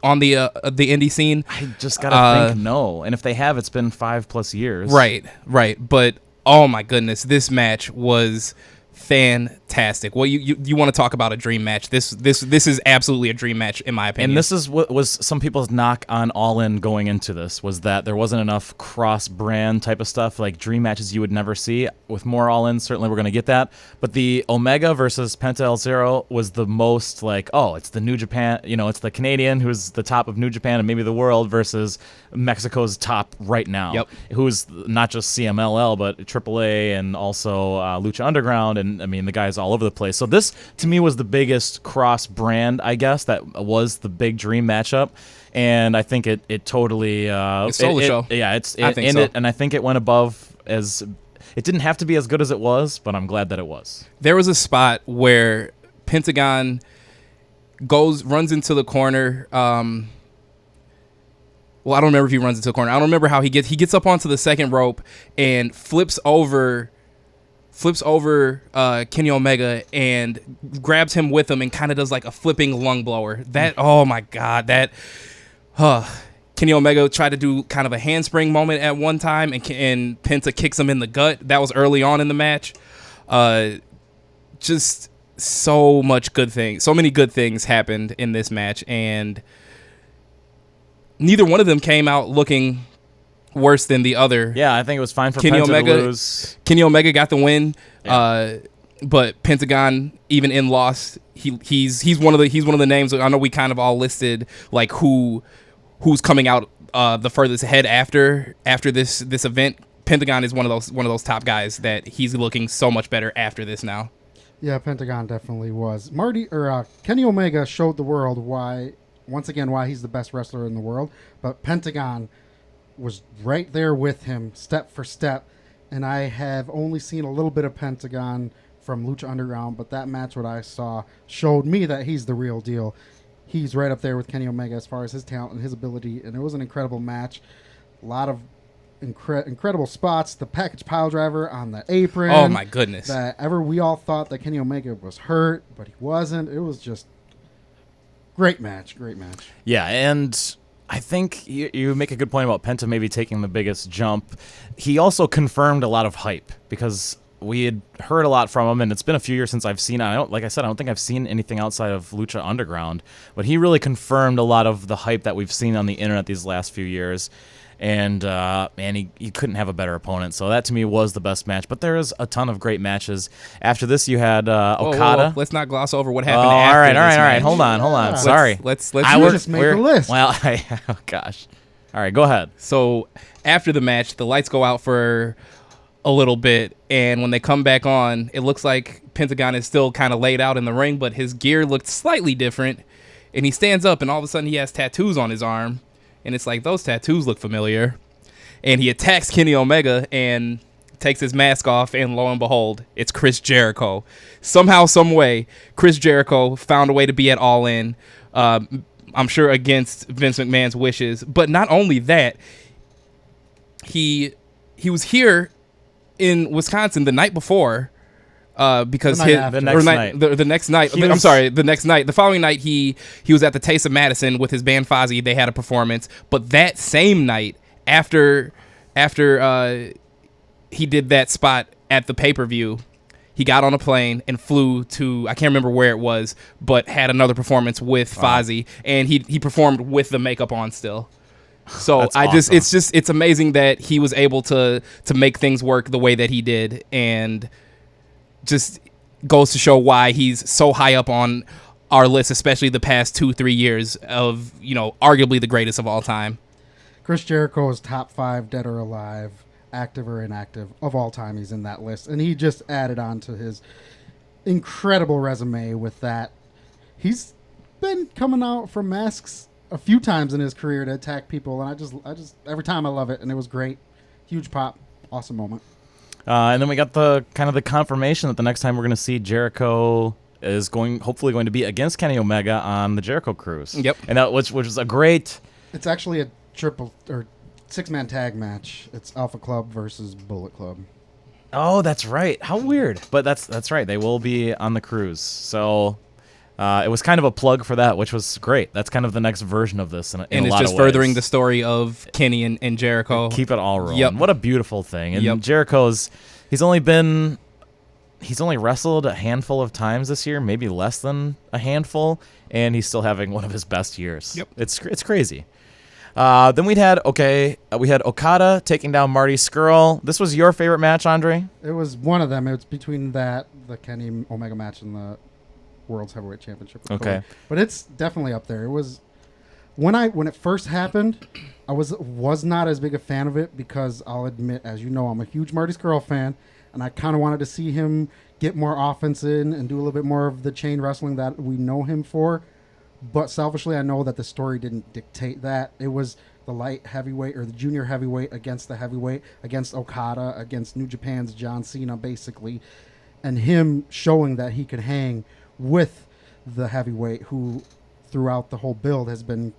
the indie scene. I just gotta think no. And if they have, it's been 5+ years. Right. But oh my goodness, this match was fantastic. Well, you want to talk about a dream match? This is absolutely a dream match in my opinion. And this is what was some people's knock on All In going into this, was that there wasn't enough cross-brand type of stuff, like dream matches you would never see. With more All In, certainly we're going to get that. But the Omega versus Penta L0 was the most like, oh, it's the New Japan, it's the Canadian who's the top of New Japan and maybe the world versus Mexico's top right now. Yep. Who's not just CMLL, but AAA and also Lucha Underground, and I mean, the guy's all over the place. So this, to me, was the biggest cross-brand, I guess, that was the big dream matchup. And I think it totally... it stole the show. Yeah, I think so. and I think it went above as... It didn't have to be as good as it was, but I'm glad that it was. There was a spot where Pentagon runs into the corner. Well, I don't remember if he runs into the corner. I don't remember how he gets up onto the second rope and flips over Kenny Omega and grabs him with him and kind of does like a flipping lung blower. That, oh my God, Kenny Omega tried to do kind of a handspring moment at one time, and Penta kicks him in the gut. That was early on in the match. Just so many good things happened in this match, and neither one of them came out looking worse than the other. Yeah, I think it was fine for Kenny Penta Omega to lose. Kenny Omega got the win, Yeah. but Pentagon, even in loss, he's one of the names. I know we kind of all listed like who's coming out the furthest ahead after this event. Pentagon is one of those top guys that he's looking so much better after this now. Yeah, Pentagon definitely was. Kenny Omega showed the world why he's the best wrestler in the world, but Pentagon was right there with him step for step, and I have only seen a little bit of Pentagon from Lucha Underground, but that match what I saw showed me that he's the real deal. He's right up there with Kenny Omega as far as his talent and his ability, and it was an incredible match. A lot of incredible spots. The package pile driver on the apron. Oh my goodness! We all thought that Kenny Omega was hurt, but he wasn't. It was just great match. Yeah, and I think you make a good point about Penta maybe taking the biggest jump. He also confirmed a lot of hype because we had heard a lot from him, and it's been a few years since I've seen. I don't think I've seen anything outside of Lucha Underground, but he really confirmed a lot of the hype that we've seen on the internet these last few years. And man, he couldn't have a better opponent. So that to me was the best match. But there is a ton of great matches. After this, you had Okada. Whoa. Let's not gloss over what happened. All after right. this match. Hold on. Yeah. Sorry. Let's just made the list. Well, oh gosh. All right, go ahead. So after the match, the lights go out for a little bit, and when they come back on, it looks like Pentagon is still kind of laid out in the ring, but his gear looked slightly different, and he stands up, and all of a sudden he has tattoos on his arm, and it's like, those tattoos look familiar, and he attacks Kenny Omega and takes his mask off, and lo and behold, it's Chris Jericho. Somehow, some way, Chris Jericho found a way to be at All In, I'm sure against Vince McMahon's wishes, but not only that, he was here in Wisconsin the night before, because the next night. the following night he was at the Taste of Madison with his band Fozzy. They had a performance, but that same night after he did that spot at the pay-per-view, he got on a plane and flew to, I can't remember where it was, but had another performance with Fozzy, and he performed with the makeup on still. So That's awesome. it's amazing that he was able to make things work the way that he did, and just goes to show why he's so high up on our list, especially the past 2-3 years of, arguably the greatest of all time. Chris Jericho is top 5 dead or alive, active or inactive of all time. He's in that list, and he just added on to his incredible resume with that. He's been coming out from masks a few times in his career to attack people, and I just every time I love it, and it was great. Huge pop, awesome moment. And then we got the confirmation that the next time we're going to see Jericho is hopefully going to be against Kenny Omega on the Jericho Cruise. Yep. And that which was a great. It's actually a triple or 6-man tag match. It's Alpha Club versus Bullet Club. Oh, that's right. How weird. But that's right. They will be on the cruise. So it was kind of a plug for that, which was great. That's kind of the next version of this in a lot of ways. And it's just furthering the story of Kenny and Jericho. Keep it all rolling. Yep. What a beautiful thing. And Yep. Jericho's, he's only wrestled a handful of times this year, maybe less than a handful, and he's still having one of his best years. Yep. It's crazy. Then we had Okada taking down Marty Scurll. This was your favorite match, Andre? It was one of them. It was between the Kenny Omega match and the World's Heavyweight Championship. Okay. But it's definitely up there. It was when it first happened, I was not as big a fan of it because I'll admit, as you know, I'm a huge Marty Scurll fan, and I kind of wanted to see him get more offense in and do a little bit more of the chain wrestling that we know him for. But selfishly, I know that the story didn't dictate that. It was the light heavyweight or the junior heavyweight against the heavyweight, against Okada, against New Japan's John Cena, basically, and him showing that he could hang with the heavyweight who throughout the whole build has been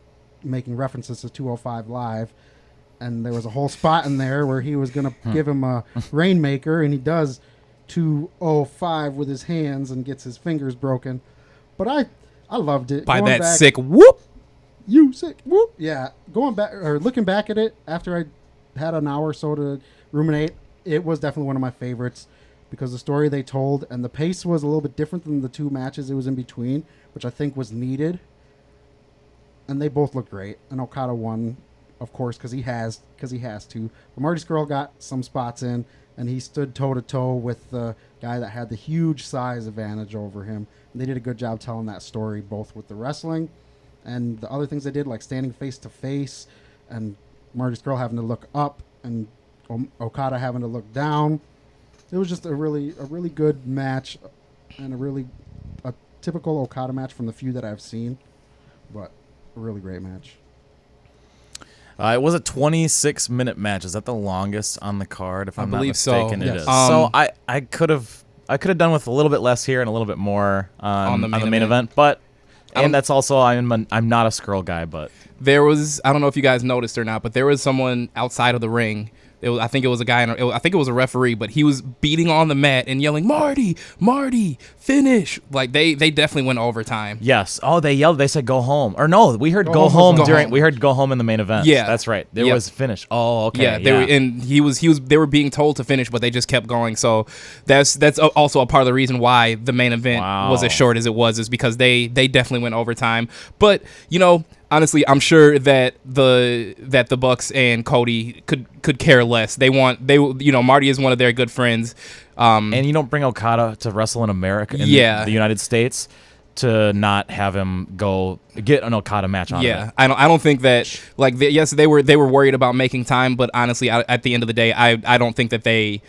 making references to 205 Live. And there was a whole spot in there where he was going to give him a Rainmaker, and he does 205 with his hands and gets his fingers broken. But I loved it. By Going that back, sick whoop. you sick whoop. Yeah, going back or looking back at it after I had an hour or so to ruminate, it was definitely one of my favorites because the story they told and the pace was a little bit different than the two matches it was in between, which I think was needed. and they both look great. And Okada won, of course, because he has to. But Marty Scurll got some spots in, and he stood toe to toe with the guy that had the huge size advantage over him. And they did a good job telling that story, both with the wrestling and the other things they did, like standing face to face, and Marty Scurll having to look up and Okada having to look down. It was just a really good match, and a typical Okada match from the few that I've seen, but a really great match. It was a 26-minute match. Is that the longest on the card? If I'm not mistaken, so. It Yes. is. So I could have done with a little bit less here and a little bit more on the main event, but that's also I'm not a Skrull guy, but there was, I don't know if you guys noticed or not, but there was someone outside of the ring. I think it was a guy, I think it was a referee, but he was beating on the mat and yelling, Marty, finish. Like, they definitely went overtime. Yes. Oh, they yelled. They said, go home. Or no, we heard go home we heard go home in the main event. Yeah. There was There was finish. Oh, okay. Yeah, they were being told to finish, but they just kept going. So that's also a part of the reason why the main event was as short as it was, is because they definitely went overtime. But, honestly, I'm sure that the Bucks and Cody could care less. Marty is one of their good friends. And you don't bring Okada to wrestle in America, in the United States, to not have him go get an Okada match on. Yeah, I don't think that, like, they were worried about making time, but honestly, at the end of the day, I don't think that they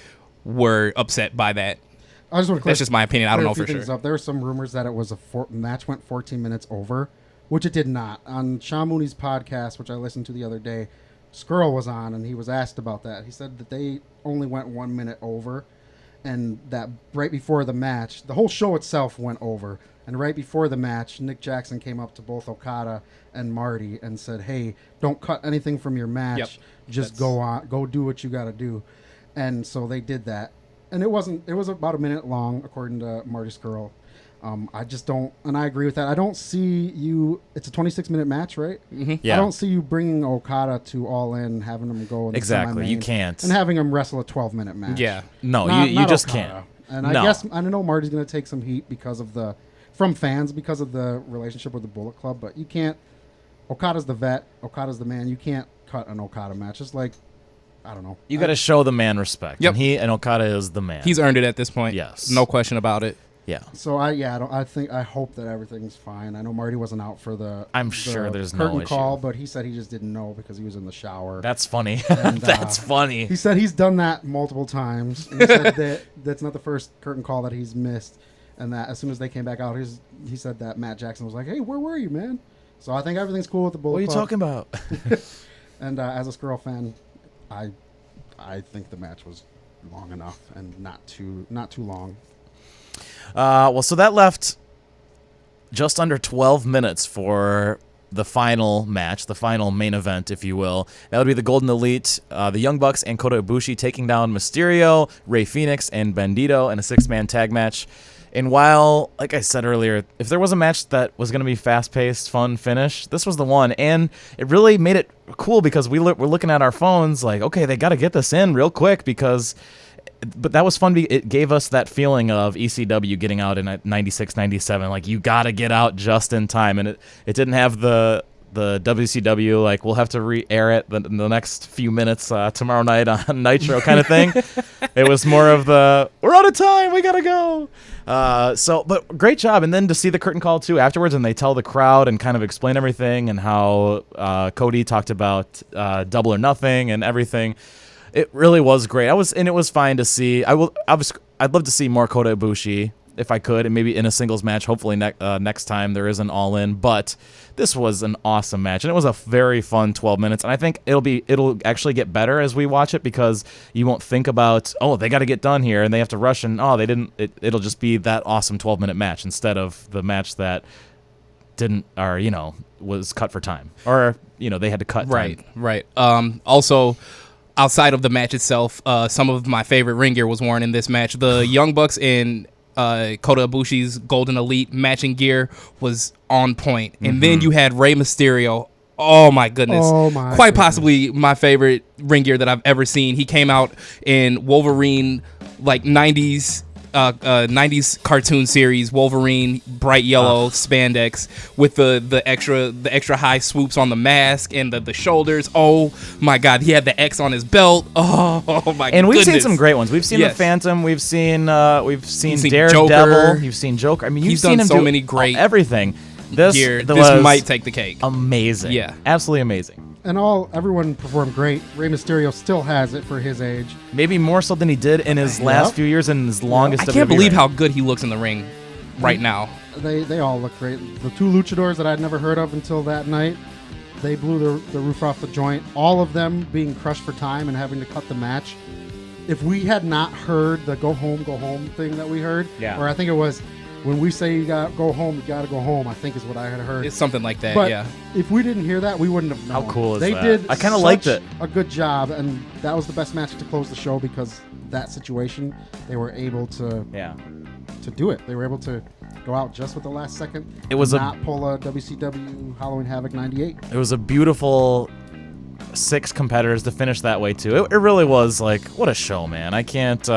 were upset by that. I just want to That's just my opinion. I don't know for sure. There were some rumors that it was match went 14 minutes over, which it did not. On Sean Mooney's podcast, which I listened to the other day, Skrull was on, and he was asked about that. He said that they only went 1 minute over, and that right before the match, the whole show itself went over. And right before the match, Nick Jackson came up to both Okada and Marty and said, hey, don't cut anything from your match. Yep. Just go do what you got to do. And so they did that. And it was about a minute long, according to Marty Scurll. I just don't, and I agree with that. I don't see you. It's a 26-minute match, right? Mm-hmm. Yeah. I don't see you bringing Okada to All In, having him go in the exactly. You can't, and having him wrestle a 12-minute match. Yeah, no, you just Okada. Can't. And I guess I know Marty's going to take some heat from fans because of the relationship with the Bullet Club, but you can't. Okada's the vet. Okada's the man. You can't cut an Okada match. It's like, I don't know. You got to show the man respect. Yep. And Okada is the man. He's earned it at this point. Yes, no question about it. Yeah. So I hope that everything's fine. I know Marty wasn't out for I'm sure there's curtain no call, issue. but he said he just didn't know because he was in the shower. That's funny. And, That's funny. He said he's done that multiple times. And he said that's not the first curtain call that he's missed, and that as soon as they came back out, he said that Matt Jackson was like, "Hey, where were you, man?" So I think everything's cool with the Bullet What are you Club. talking about? And as a Skrull fan, I think the match was long enough and not too long. So that left just under 12 minutes for the final match, the final main event, if you will. That would be the Golden Elite, the Young Bucks and Kota Ibushi taking down Mysterio, Rey Fenix, and Bandito in a 6-man tag match. And while, like I said earlier, if there was a match that was going to be fast-paced, fun finish, this was the one. And it really made it cool because we're looking at our phones like, okay, they got to get this in real quick but that was fun. It gave us that feeling of ECW getting out in 96, 97. Like, you got to get out just in time. And it didn't have the WCW, like, we'll have to re-air it the next few minutes tomorrow night on Nitro kind of thing. It was more of we're out of time, we got to go. But great job. And then to see the curtain call, too, afterwards, and they tell the crowd and kind of explain everything and how Cody talked about Double or Nothing and everything. It really was great. It was fine to see. I'd love to see more Kota Ibushi if I could, and maybe in a singles match. Hopefully next time there is an All In. But this was an awesome match, and it was a very fun 12 minutes. And I think it'll actually get better as we watch it because you won't think about, oh, they got to get done here and they have to rush, and they didn't. It'll just be that awesome 12-minute match instead of the match that didn't, or was cut for time, or they had to cut time. Right. Also, outside of the match itself, some of my favorite ring gear was worn in this match. The Young Bucks and Kota Ibushi's Golden Elite matching gear was on point. And then you had Rey Mysterio. Oh, my goodness. Quite possibly my favorite ring gear that I've ever seen. He came out in Wolverine, like, 90s 90s cartoon series Wolverine, bright yellow spandex with the extra high swoops on the mask and the shoulders. Oh my God, he had the X on his belt. Oh my god. And we've seen some great ones. We've seen the Phantom. We've seen Daredevil. Joker. You've seen Joker. I mean, you've He's seen done him so do many great everything. This was might take the cake. Amazing. Yeah. Absolutely amazing. And everyone performed great. Rey Mysterio still has it for his age. Maybe more so than he did in his last few years and his longest. I can't WWE believe reign. how good he looks in the ring right now. They all look great. The two luchadors that I'd never heard of until that night, they blew the roof off the joint. All of them being crushed for time and having to cut the match. If we had not heard the go home thing that we heard, or I think it was when we say you got to go home, you got to go home, I think is what I had heard. It's something like that, but yeah. if we didn't hear that, we wouldn't have known. How cool is they that? Did I kind of liked it. A good job, and that was the best match to close the show because that situation, they were able to do it. They were able to go out just with the last second. It was not pull a WCW Halloween Havoc 98. It was a beautiful 6 competitors to finish that way too. It really was like, what a show, man. I can't.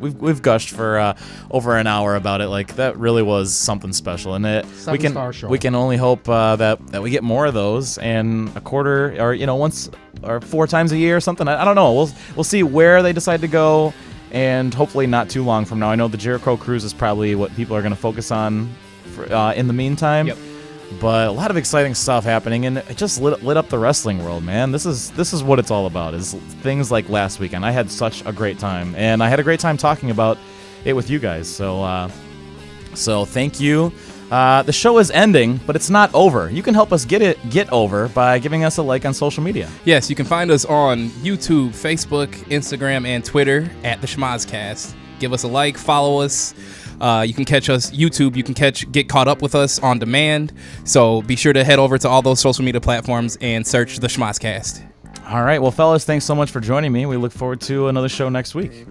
We've gushed for over an hour about it. Like that really was something special, and we can only hope that we get more of those, and a quarter or once or 4 times a year or something. I don't know. We'll see where they decide to go, and hopefully not too long from now. I know the Jericho Cruise is probably what people are going to focus on in the meantime. Yep. But a lot of exciting stuff happening, and it just lit up the wrestling world, man. This is what it's all about, is things like last weekend. I had such a great time, and I had a great time talking about it with you guys. So thank you. The show is ending, but it's not over. You can help us get over by giving us a like on social media. Yes, you can find us on YouTube, Facebook, Instagram, and Twitter at the Schmozcast. Give us a like, follow us. You can catch us YouTube. You can get caught up with us on demand. So be sure to head over to all those social media platforms and search the Schmozcast. All right. Well, fellas, thanks so much for joining me. We look forward to another show next week.